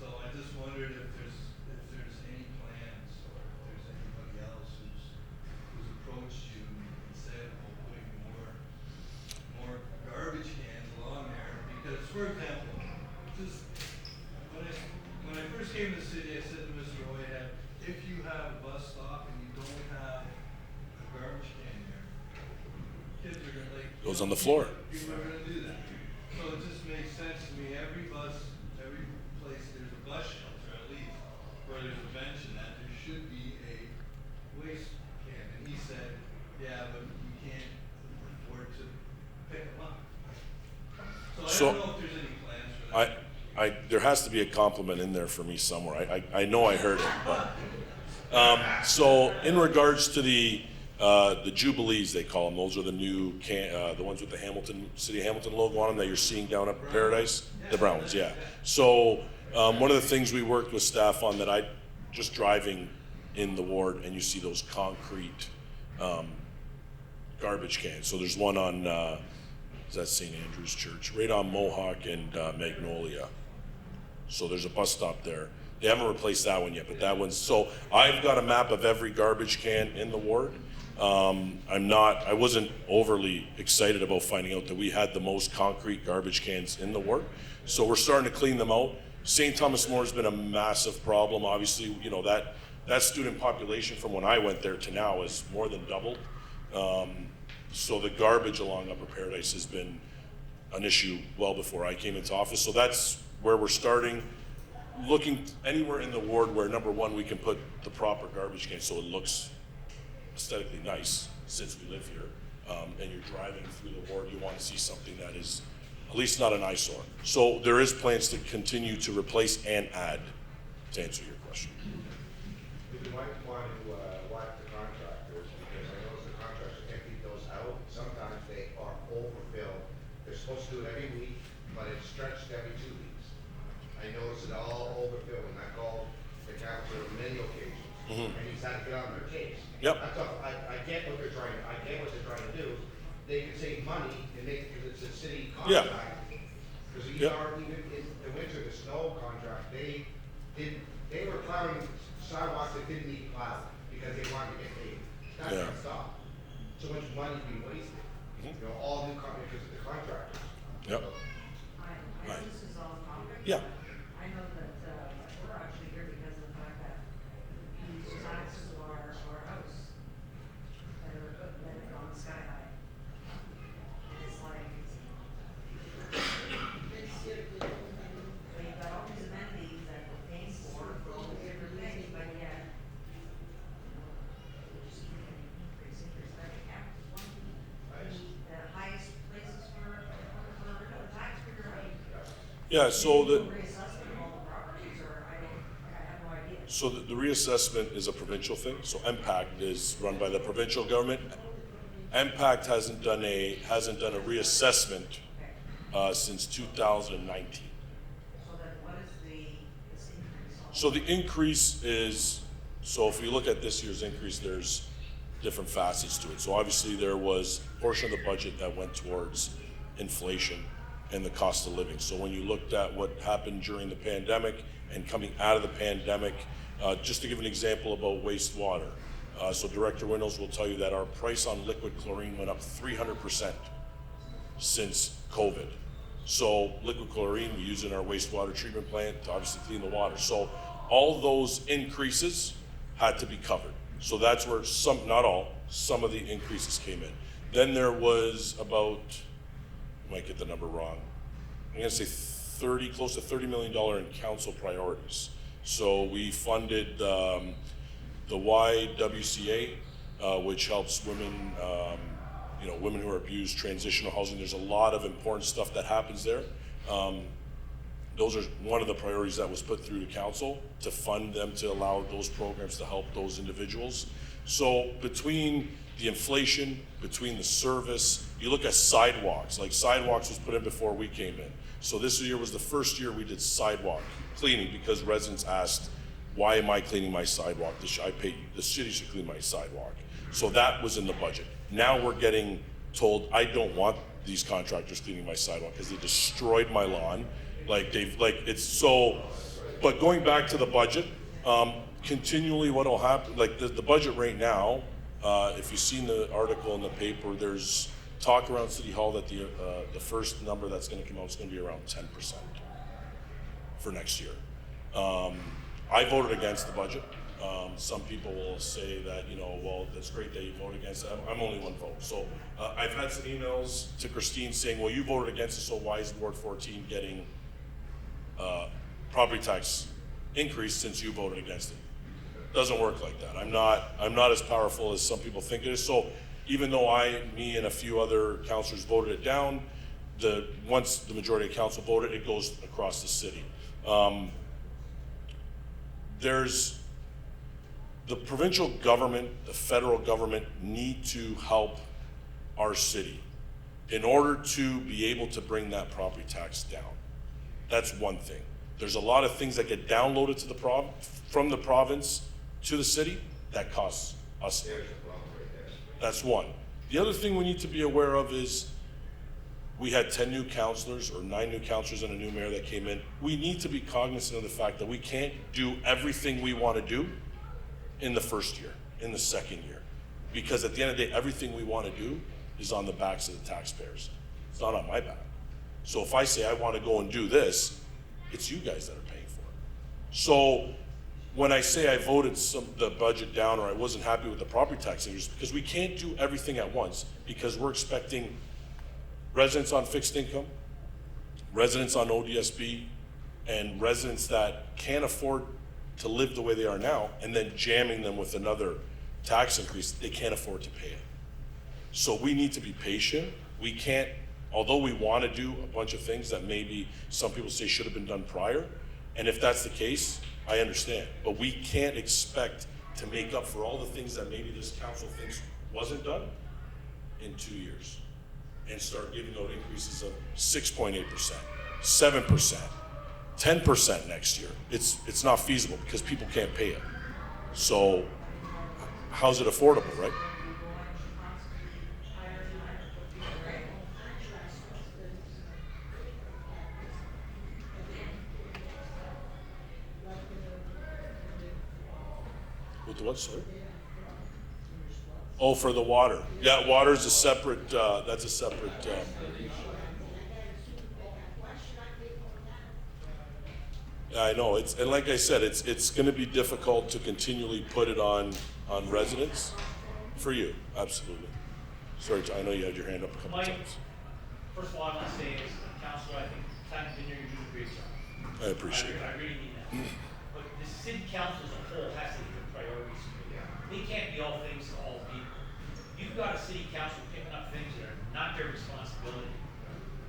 So I just wondered if there's any plans or if there's anybody else who's approached you and said about putting more garbage cans along there. Because, for example, just when I first came to the city, I said to Mr. Whitehead, if you have a bus stop and you don't have a garbage can there, kids are gonna Goes on the floor. People are gonna do that. So it just makes sense to me, every bus, every place, there's a bus shelter at least, where there's a bench and that, there should be a waste can. And he said, yeah, but we can't afford to pick them up. So So- I don't know if there's any plans for that. There has to be a compliment in there for me somewhere. I know I heard it, but, so in regards to the Jubilees, they call them, those are the new the ones with the City of Hamilton logo on them that you're seeing down at Paradise? The brown ones, yeah. So, one of the things we worked with staff on that just driving in the ward and you see those concrete, garbage cans. So there's one on, is that St. Andrew's Church? Right on Mohawk and Magnolia. So there's a bus stop there. They haven't replaced that one yet, but that one's, so I've got a map of every garbage can in the ward. I wasn't overly excited about finding out that we had the most concrete garbage cans in the ward. So we're starting to clean them out. St. Thomas More has been a massive problem. Obviously, you know, that student population from when I went there to now is more than doubled. So the garbage along Upper Paradise has been an issue well before I came into office. So that's where we're starting, looking anywhere in the ward where, number one, we can put the proper garbage can so it looks aesthetically nice, since we live here, and you're driving through the ward, you want to see something that is at least not an eyesore. So there is plans to continue to replace and add, to answer your question. You might want to watch the contractors, because I notice the contractors empty those out. Sometimes they are overfilled. They're supposed to do it every week, but it's stretched every 2 weeks. I noticed it all overfilled, and I called the councilor on many occasions, and he's had to get on their case. Yep. That's all, I get what they're trying, I get what they're trying to do. They can save money, and because it's a city Yeah. contract. Because Yep. even in the winter, the snow contract, they were plowing sidewalks that didn't need plowed, because they wanted to get paid. That's Yeah. gonna stop. So much money being wasted, you know, all new because of the contractors. Yep. I know this is off topic. Yeah. I know that, we're actually here because of the fact that these taxes to our house that are gone sky high. It's like, well, you've got all these amenities that we're paying for all the different things, but yet, we just keep getting increase. Like the cap is one, the highest places for a taxpayer, right? Yeah, so the, Reassessment of all the properties, or I have no idea. so the reassessment is a provincial thing, so MPACT is run by the provincial government. MPACT hasn't done a reassessment since 2019. So then what is this increase on? So the increase is, so if you look at this year's increase, there's different facets to it. So obviously there was a portion of the budget that went towards inflation and the cost of living. So when you looked at what happened during the pandemic and coming out of the pandemic, just to give an example about wastewater. So Director Windows will tell you that our price on liquid chlorine went up 300% since COVID. So liquid chlorine we use in our wastewater treatment plant to obviously clean the water. So all those increases had to be covered. So that's where some, not all, some of the increases came in. Then there was about, I might get the number wrong, I'm gonna say close to $30 million in council priorities. So we funded the YWCA, which helps women, women who are abused, transitional housing. There's a lot of important stuff that happens there. Those are one of the priorities that was put through to council to fund them, to allow those programs to help those individuals. So between the inflation, between the service, you look at sidewalks, like sidewalks was put in before we came in. So this year was the first year we did sidewalk cleaning because residents asked, why am I cleaning my sidewalk? I pay, the city should clean my sidewalk. So that was in the budget. Now we're getting told, I don't want these contractors cleaning my sidewalk because they destroyed my lawn. It's so, but going back to the budget, continually what'll happen, like the budget right now, if you've seen the article in the paper, there's talk around City Hall that the first number that's gonna come out is gonna be around 10% for next year. I voted against the budget. Some people will say that, well, that's great that you voted against it. I'm only one vote. So I've had some emails to Christine saying, well, you voted against it, so why is Ward 14 getting property tax increase since you voted against it? Doesn't work like that. I'm not as powerful as some people think it is. So even though me and a few other councilors voted it down, once the majority of council voted, it goes across the city. There's the provincial government, the federal government need to help our city in order to be able to bring that property tax down. That's one thing. There's a lot of things that get downloaded to from the province to the city that costs us. That's one. The other thing we need to be aware of is we had 10 new councilors or 9 new councilors and a new mayor that came in. We need to be cognizant of the fact that we can't do everything we want to do in the first year, in the second year. Because at the end of the day, everything we want to do is on the backs of the taxpayers. It's not on my back. So if I say I want to go and do this, it's you guys that are paying for it. So when I say I voted the budget down or I wasn't happy with the property tax increase, because we can't do everything at once, because we're expecting residents on fixed income, residents on ODSB, and residents that can't afford to live the way they are now, and then jamming them with another tax increase, they can't afford to pay it. So we need to be patient. We can't, although we want to do a bunch of things that maybe some people say should have been done prior, and if that's the case, I understand. But we can't expect to make up for all the things that maybe this council thinks wasn't done in 2 years and start giving out increases of 6.8%, 7%, 10% next year. It's not feasible because people can't pay it. So how's it affordable, right? With the what, sorry? Oh, for the water. Yeah, water's a separate, that's a separate, yeah, I know, and like I said, it's gonna be difficult to continually put it on residents. For you, absolutely. Sorry, I know you had your hand up a couple Mike, times. first of all, I want to say is, Councilor, I think time to you're doing a great job. I appreciate it. I really mean that. But the city council as a whole has to have priorities. They can't be all things to all people. You've got a city council picking up things that are not their responsibility.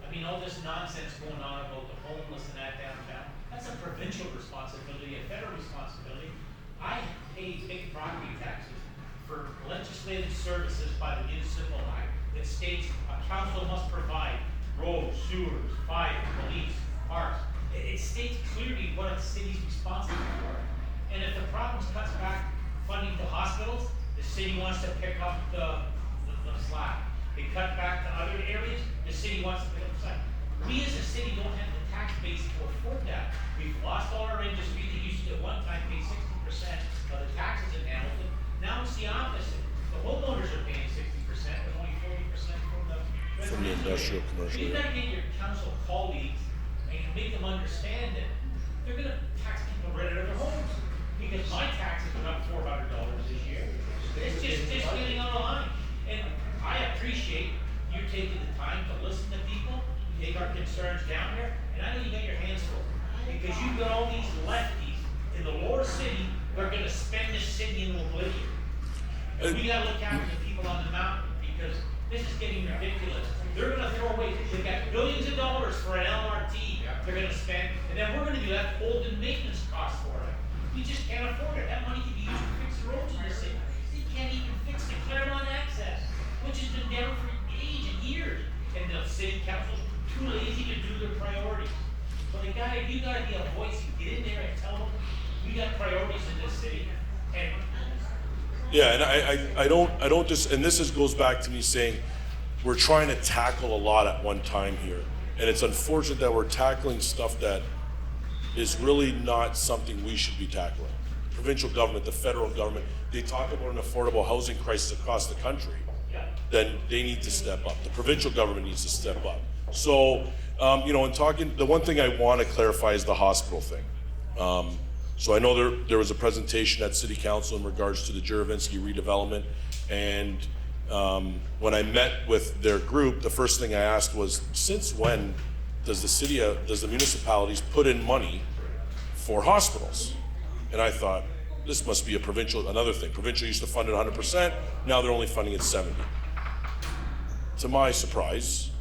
I mean, all this nonsense going on about the homeless and that downtown, that's a provincial responsibility, a federal responsibility. I pay big property taxes for legislative services by the municipal act that states a council must provide roads, sewers, fire, police, parks. It states clearly what a city's responsible for. And if the province cuts back funding to hospitals, the city wants to pick up the slack. They cut back to other areas, the city wants to pick up the slack. We as a city don't have the tax base to afford that. We've lost all our industry that used to at one time pay 60% of the taxes in Hamilton. Now it's the opposite. The homeowners are paying 60%, but only 40% from the residential. From the industrial, commercial, You've yeah. got to get your council colleagues and make them understand that they're gonna tax people right out of their homes. Because my taxes went up $400 this year. It's just getting out of line. And I appreciate you taking the time to listen to people, take our concerns down there, and I know you got your hands full. Because you've got all these lefties in the lower city who are gonna spend this city into oblivion. And we gotta look after the people on the mountain, because this is getting ridiculous. They're gonna throw away, they've got billions of dollars for an LRT they're gonna spend, and then we're gonna be left holding maintenance costs for it. We just can't afford it. That money can be used to fix the roads in the city. They can't even fix the Claremont access, which has been down for age and years. And the city council's too lazy to do their priorities. So you gotta be a voice, you get in there and tell them, we got priorities in this city. And Yeah, and I don't just, and this goes back to me saying, we're trying to tackle a lot at one time here. And it's unfortunate that we're tackling stuff that is really not something we should be tackling. Provincial government, the federal government, they talk about an affordable housing crisis across the country. Then they need to step up. The provincial government needs to step up. So, in talking, the one thing I want to clarify is the hospital thing. So I know there was a presentation at City Council in regards to the Juravinski redevelopment, and when I met with their group, the first thing I asked was, since when does the municipalities put in money for hospitals? And I thought, this must be another thing. Provincial used to fund it 100%, now they're only funding it 70%. To my surprise,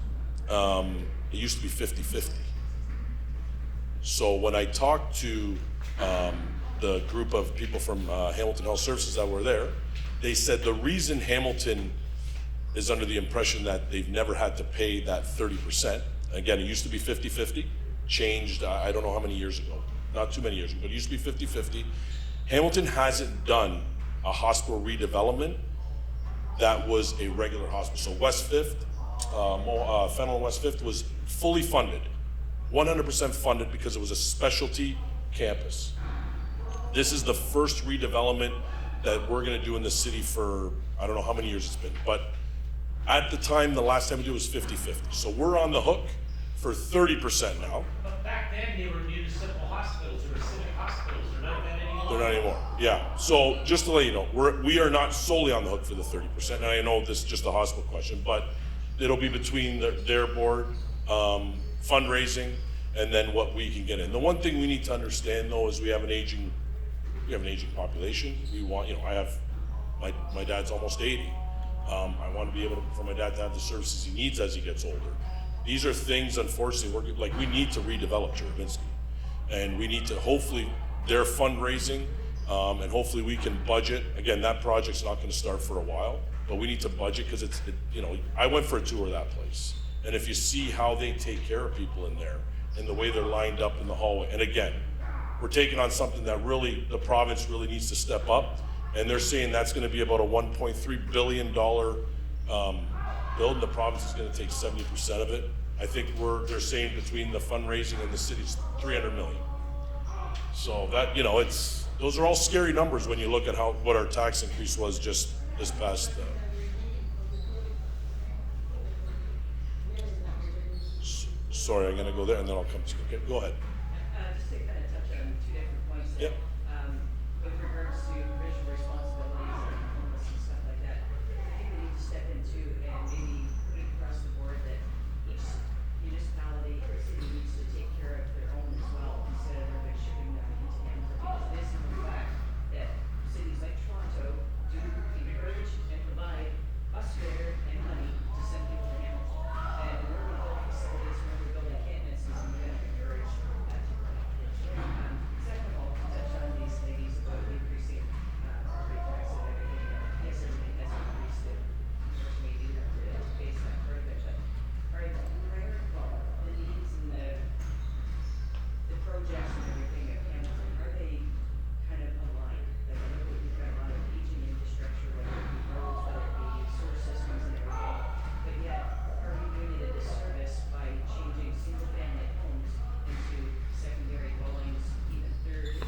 it used to be 50-50. So when I talked to the group of people from Hamilton Health Services that were there, they said the reason Hamilton is under the impression that they've never had to pay that 30%, again, it used to be 50-50, changed, I don't know how many years ago, not too many years ago, but it used to be 50-50. Hamilton hasn't done a hospital redevelopment that was a regular hospital. So West 5th, Fennel and West 5th was fully funded, 100% funded because it was a specialty campus. This is the first redevelopment that we're gonna do in the city for, I don't know how many years it's been, but at the time, the last time we did it was 50-50. So we're on the hook for 30% now. but back then, they were municipal hospitals, they were civic hospitals, they're not that anymore. They're not anymore, yeah. So just to let you know, we are not solely on the hook for the 30%. And I know this is just a hospital question, but it'll be between their board, fundraising, and then what we can get in. The one thing we need to understand though is we have an aging population. We want, I have, my dad's almost 80. I want to be able for my dad to have the services he needs as he gets older. These are things, unfortunately, we need to redevelop Cheravinsky. And we need to, hopefully, they're fundraising, and hopefully we can budget. Again, that project's not gonna start for a while, but we need to budget, because I went for a tour of that place. And if you see how they take care of people in there, and the way they're lined up in the hallway, and again, we're taking on something that really, the province really needs to step up, and they're saying that's gonna be about a $1.3 billion build, and the province is gonna take 70% of it. I think they're saying between the fundraising and the city's 300 million. So that, those are all scary numbers when you look at what our tax increase was just this past. Sorry, I'm gonna go there and then I'll come to you. Okay, go ahead. Just to kind of touch on two different points there. Yep. With regards to provincial responsibilities and homeless and stuff like that, I think we need to step into and maybe put it across the board that each municipality or city needs to take care of their own as well, instead of everybody shipping them into Hamilton. Because it is a fact that cities like Toronto do encourage and provide bus fare and money to send people to Hamilton. And when we build facilities, when we build encampments, we're going to encourage that. Second of all, to touch on these ladies about increasing property tax and everything, yes, everything has increased, and unfortunately, we do have to face that part of it, but the needs and the projects and everything of Hamilton, are they kind of aligned? Like, I know we've got a lot of aging infrastructure, whether it be roads, whether it be sewer systems and everything, but yet, are we doing it a disservice by changing single-family homes into secondary dwellings, even third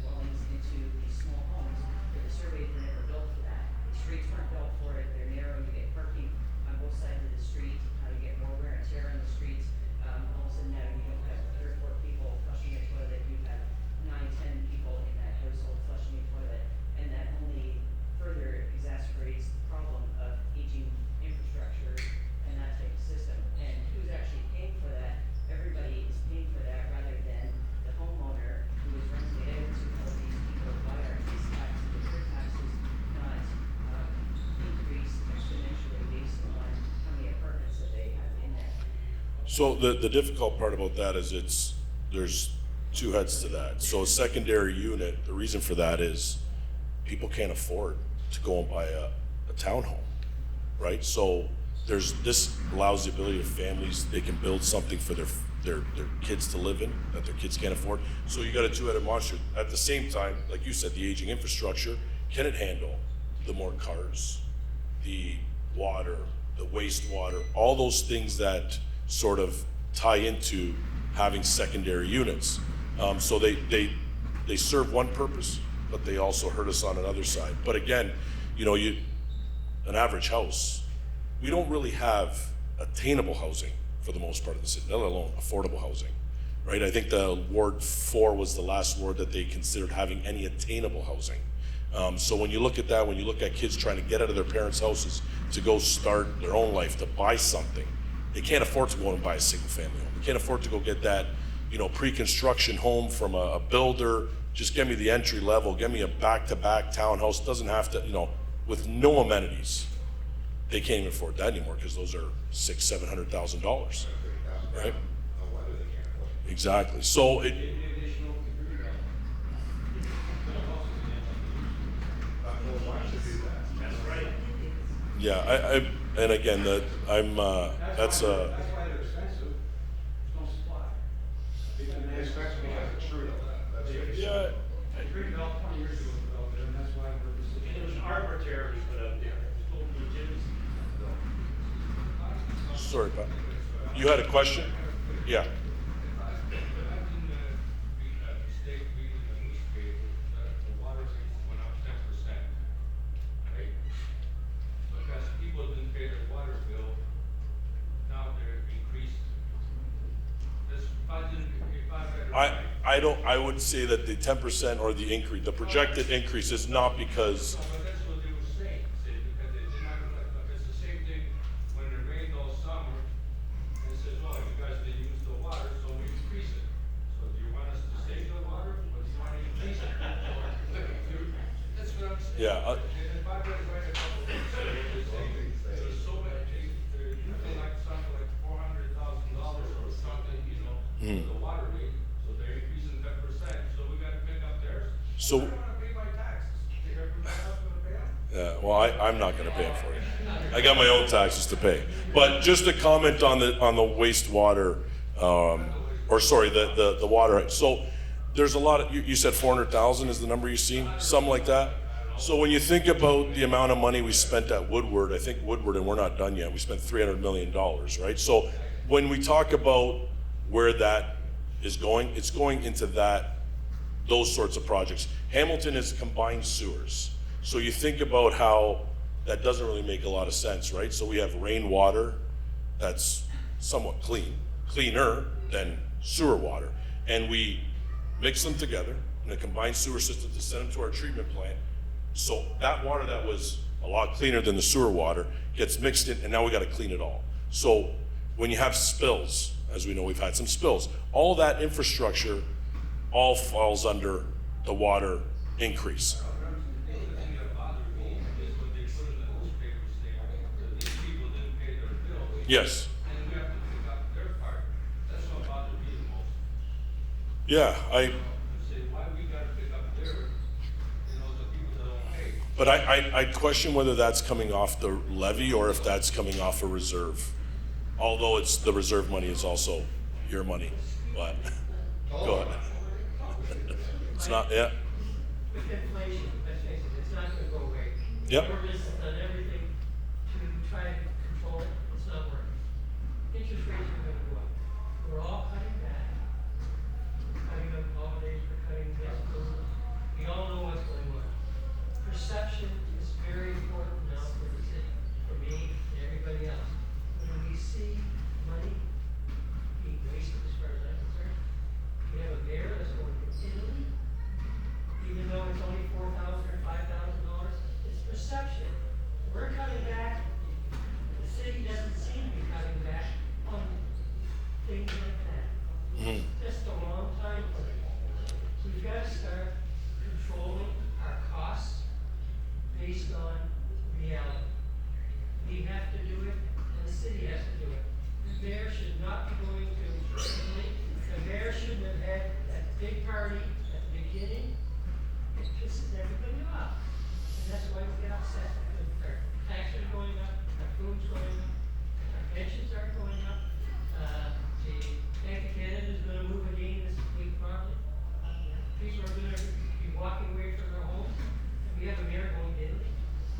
dwellings into these small homes, where the surveys were never built for that? The streets weren't built for it, they're narrow, you get parking on both sides of the street, you get more wear and tear on the streets. All of a sudden now you don't have 3 or 4 people flushing a toilet, you have 9, 10 people in that household flushing a toilet, and that only further exacerbates the problem of aging infrastructure and that type of system. And who's actually paying for that? Everybody is paying for that, rather than the homeowner who is renting it out to all these people via our tax taxes, and their taxes not increase exponentially based on how many apartments that they have in there. So the difficult part about that is there's two heads to that. So a secondary unit, the reason for that is people can't afford to go and buy a townhome, right? So this allows the ability of families, they can build something for their kids to live in that their kids can't afford. So you got a two-headed monster. At the same time, like you said, the aging infrastructure, can it handle the more cars, the water, the wastewater, all those things that sort of tie into having secondary units? So they serve one purpose, but they also hurt us on another side. But again, an average house, we don't really have attainable housing for the most part of the city, let alone affordable housing, right? I think the Ward 4 was the last ward that they considered having any attainable housing. So when you look at that, when you look at kids trying to get out of their parents' houses to go start their own life, to buy something, they can't afford to go and buy a single family home. They can't afford to go get that, pre-construction home from a builder. Just give me the entry level, give me a back-to-back townhouse. Doesn't have to, with no amenities. They can't even afford that anymore because those are $600,000-$700,000, right? Exactly. So yeah, and again, that's That's why they're expensive. There's no supply. They're expensive because it's true. yeah. I agreed about 20 years ago about it, and that's why we're It was arbitrary, but up there. It's total legitimacy. Sorry, Pat. You had a question? Yeah. I've been mistake reading the newspaper that the water rates went up 10%, right? Because people didn't pay their water bill, now they're increased. This, if I read it right. I would say that the 10% or the increase, the projected increase is not because, No, but that's what they were saying, because they did not, it's the same thing when it rained all summer, and it says, oh, you guys didn't use the water, so we increase it. So do you want us to save the water, or do you want to increase it? That's what I'm saying. yeah. And if I read it right a couple of weeks ago, they say the water rate, so they're increasing 10%, so we gotta pick up theirs. So- I don't wanna pay my taxes. Everybody else gonna pay them? Yeah, well, I'm not gonna pay it for you. I got my own taxes to pay. But just to comment on the wastewater, or sorry, the water. So there's a lot of, you said 400,000 is the number you seen, something like that? So when you think about the amount of money we spent at Woodward, I think Woodward, and we're not done yet, we spent $300 million, right? So when we talk about where that is going, it's going into those sorts of projects. Hamilton is combined sewers. So you think about how that doesn't really make a lot of sense, right? So we have rainwater that's somewhat cleaner than sewer water. And we mix them together in a combined sewer system to send them to our treatment plant. So that water that was a lot cleaner than the sewer water gets mixed in, and now we gotta clean it all. So when you have spills, as we know we've had some spills, all that infrastructure all falls under the water increase. The thing that bothered me is what they put in the newspapers there, that these people didn't pay their bills. Yes. And we have to pick up their part. That's what bothered me the most. Yeah, Say, why we gotta pick up their, the people that don't pay? but I question whether that's coming off the levy or if that's coming off a reserve. Although it's, the reserve money is also your money, but, go ahead. It's not, yeah, With inflation, let's face it, it's not gonna go away. Yep. Government has done everything to try to control it, it's not working. Interest rates are gonna go up. We're all cutting back. We're cutting up holidays, we're cutting this, those. We all know what's going on. Perception is very important now for the city, for me, and everybody else. When we see money being wasted, as far as I'm concerned, we have a mayor that's going to Italy, even though it's only $4,000 or $5,000, it's perception. We're cutting back, the city doesn't seem to be cutting back on things like that. Just a long time for it. We've got to start controlling our costs based on reality. We have to do it, and the city has to do it. The mayor should not be going to Italy. The mayor shouldn't have had that big party at the beginning. It pisses everybody off. And that's why we get upset, because our taxes are going up, our food's going up, our pensions are going up. The Bank of Canada is gonna move again this week probably. People are gonna be walking away from their homes, and we have a mayor going to Italy.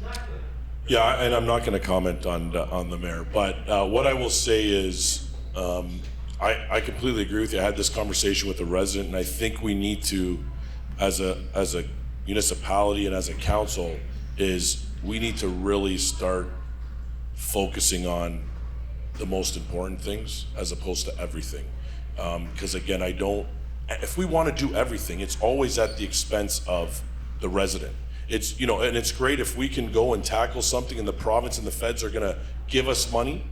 Not good. yeah, and I'm not gonna comment on the mayor, but what I will say is, I completely agree with you. I had this conversation with a resident, and I think we need to, as a municipality and as a council, is we need to really start focusing on the most important things as opposed to everything. Because again, if we want to do everything, it's always at the expense of the resident. It's, and it's great if we can go and tackle something and the province and the feds are gonna give us money,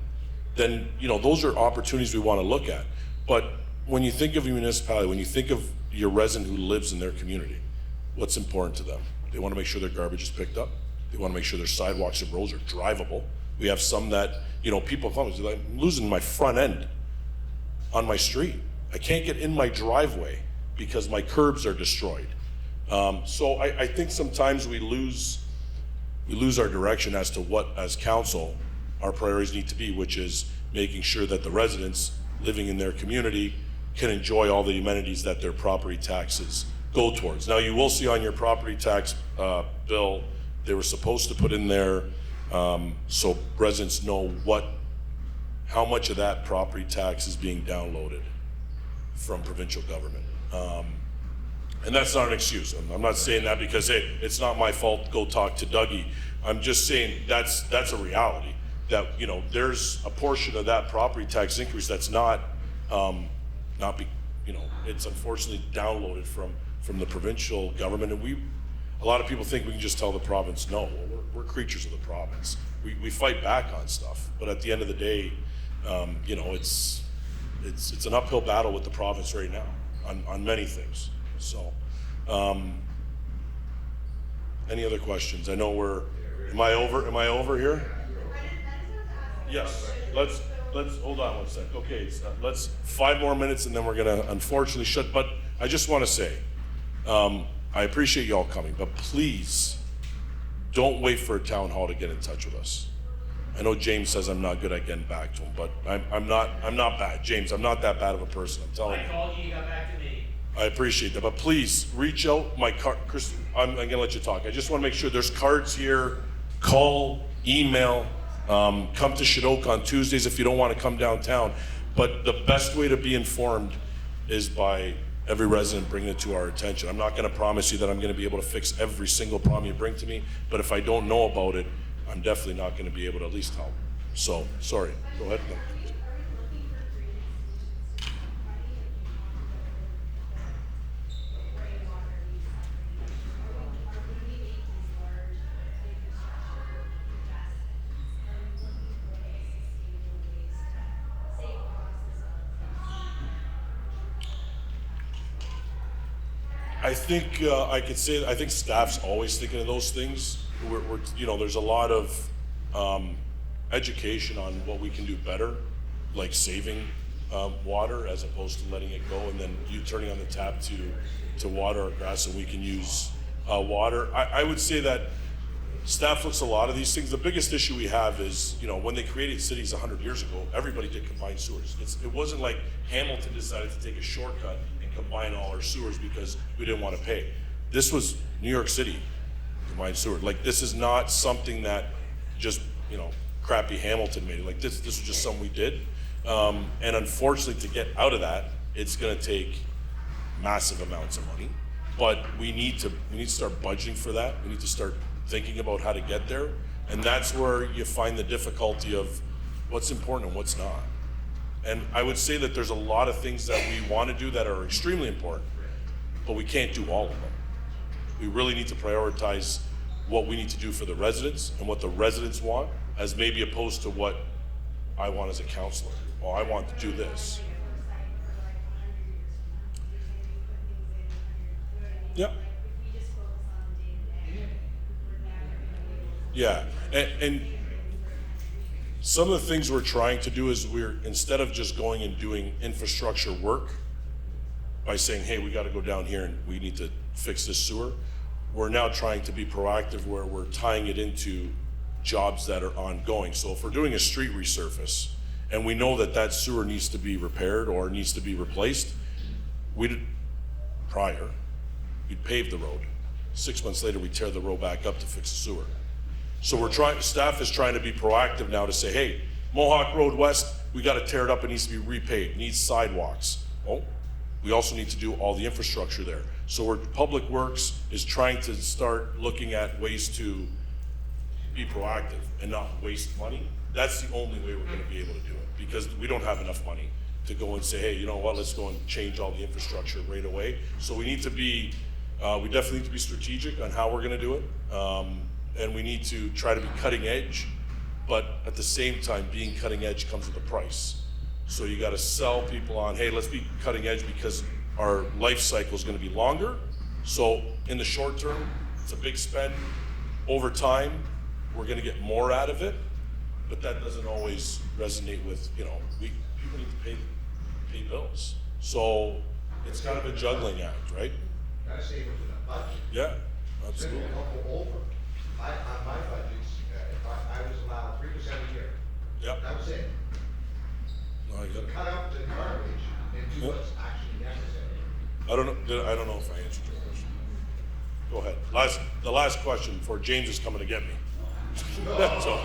then, those are opportunities we want to look at. But when you think of a municipality, when you think of your resident who lives in their community, what's important to them? They want to make sure their garbage is picked up. They want to make sure their sidewalks and roads are drivable. We have some that, people come and say, I'm losing my front end on my street. I can't get in my driveway because my curbs are destroyed. So I think sometimes we lose our direction as to what, as council, our priorities need to be, which is making sure that the residents living in their community can enjoy all the amenities that their property taxes go towards. Now, you will see on your property tax bill, they were supposed to put in there so residents know how much of that property tax is being downloaded from provincial government. And that's not an excuse. I'm not saying that because, hey, it's not my fault, go talk to Dougie. I'm just saying that's a reality, that, there's a portion of that property tax increase that's it's unfortunately downloaded from the provincial government. And a lot of people think we can just tell the province no. Well, we're creatures of the province. We fight back on stuff, but at the end of the day, it's an uphill battle with the province right now on many things. So, any other questions? I know am I over here? Yes, let's, hold on one sec. Okay, it's, let's, 5 more minutes and then we're gonna unfortunately shut, but I just wanna say, I appreciate y'all coming, but please, don't wait for a town hall to get in touch with us. I know James says I'm not good at getting back to him, but I'm not bad. James, I'm not that bad of a person, I'm telling you. I called you, you got back to me. I appreciate that, but please reach out. My card, Chris, I'm gonna let you talk. I just want to make sure there's cards here. Call, email, come to Shadoka on Tuesdays if you don't want to come downtown. But the best way to be informed is by every resident bringing it to our attention. I'm not gonna promise you that I'm gonna be able to fix every single problem you bring to me, but if I don't know about it, I'm definitely not gonna be able to at least help. So, sorry, go ahead. I think I could say I think staff's always thinking of those things. We're you know, there's a lot of education on what we can do better, like saving water as opposed to letting it go, and then you turning on the tap to water our grass so we can use water. I would say that staff looks at a lot of these things. The biggest issue we have is, you know, when they created cities 100 years ago, everybody did combined sewers. It wasn't like Hamilton decided to take a shortcut and combine all our sewers because we didn't want to pay. This was New York City combined sewer. Like, this is not something that just, you know, crappy Hamilton made it. Like, this was just something we did. And unfortunately, to get out of that, it's going to take massive amounts of money. But we need to start budgeting for that. We need to start thinking about how to get there. And that's where you find the difficulty of what's important and what's not. And I would say that there's a lot of things that we want to do that are extremely important, but we can't do all of them. We really need to prioritize what we need to do for the residents and what the residents want, as maybe opposed to what I want as a councillor. Well, I want to do this. Yeah. Yeah, and some of the things we're trying to do is instead of just going and doing infrastructure work by saying, hey, we gotta go down here and we need to fix this sewer, we're now trying to be proactive where we're tying it into jobs that are ongoing. So if we're doing a street resurface and we know that that sewer needs to be repaired or needs to be replaced, we'd pave the road. 6 months later, we tear the road back up to fix the sewer. So staff is trying to be proactive now to say, hey, Mohawk Road West, we gotta tear it up, it needs to be repaved, needs sidewalks. Oh, we also need to do all the infrastructure there. So Public Works is trying to start looking at ways to be proactive and not waste money. That's the only way we're gonna be able to do it, because we don't have enough money to go and say, hey, you know what, let's go and change all the infrastructure right away. So we need to be, we definitely need to be strategic on how we're gonna do it. And we need to try to be cutting edge, but at the same time, being cutting edge comes with a price. So you gotta sell people on, hey, let's be cutting edge because our life cycle is gonna be longer. So in the short term, it's a big spend. Over time, we're gonna get more out of it, but that doesn't always resonate with, you know, people need to pay bills. So it's kind of a juggling act, right? Gotta save it to the budget. Yeah, absolutely. Spend a couple over. On my budgets, if I was allowed 3% a year. Yep. That was it. No, I get it. Cut out the garbage and do what's actually necessary. I don't know if I answered your question. Go ahead. The last question before James is coming to get me. So,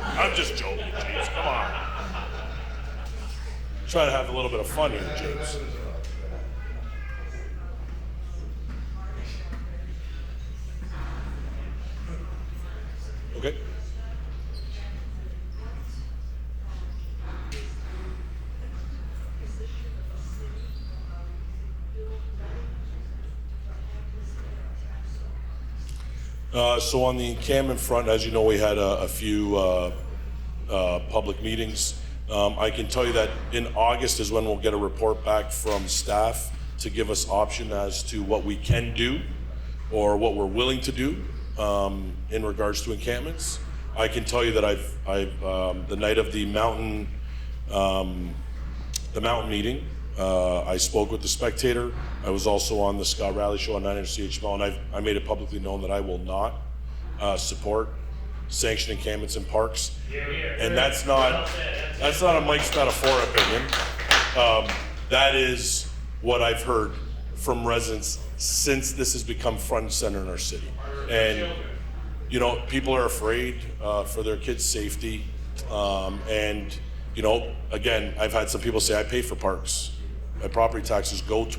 I'm just joking, James. Come on. Try to have a little bit of fun here, James. Okay. So on the encampment front, as you know, we had a few public meetings. I can tell you that in August is when we'll get a report back from staff to give us option as to what we can do or what we're willing to do in regards to encampments. I can tell you that I've the night of the mountain the mountain meeting. I spoke with the Spectator. I was also on the Scott Rally Show on 900 CHML, and I made it publicly known that I will not support sanctioned encampments in parks. And that's not a Mike Spadafora opinion. That is what I've heard from residents since this has become front and center in our city. And you know, people are afraid for their kids' safety. And you know, again, I've had some people say, I pay for parks. My property taxes go to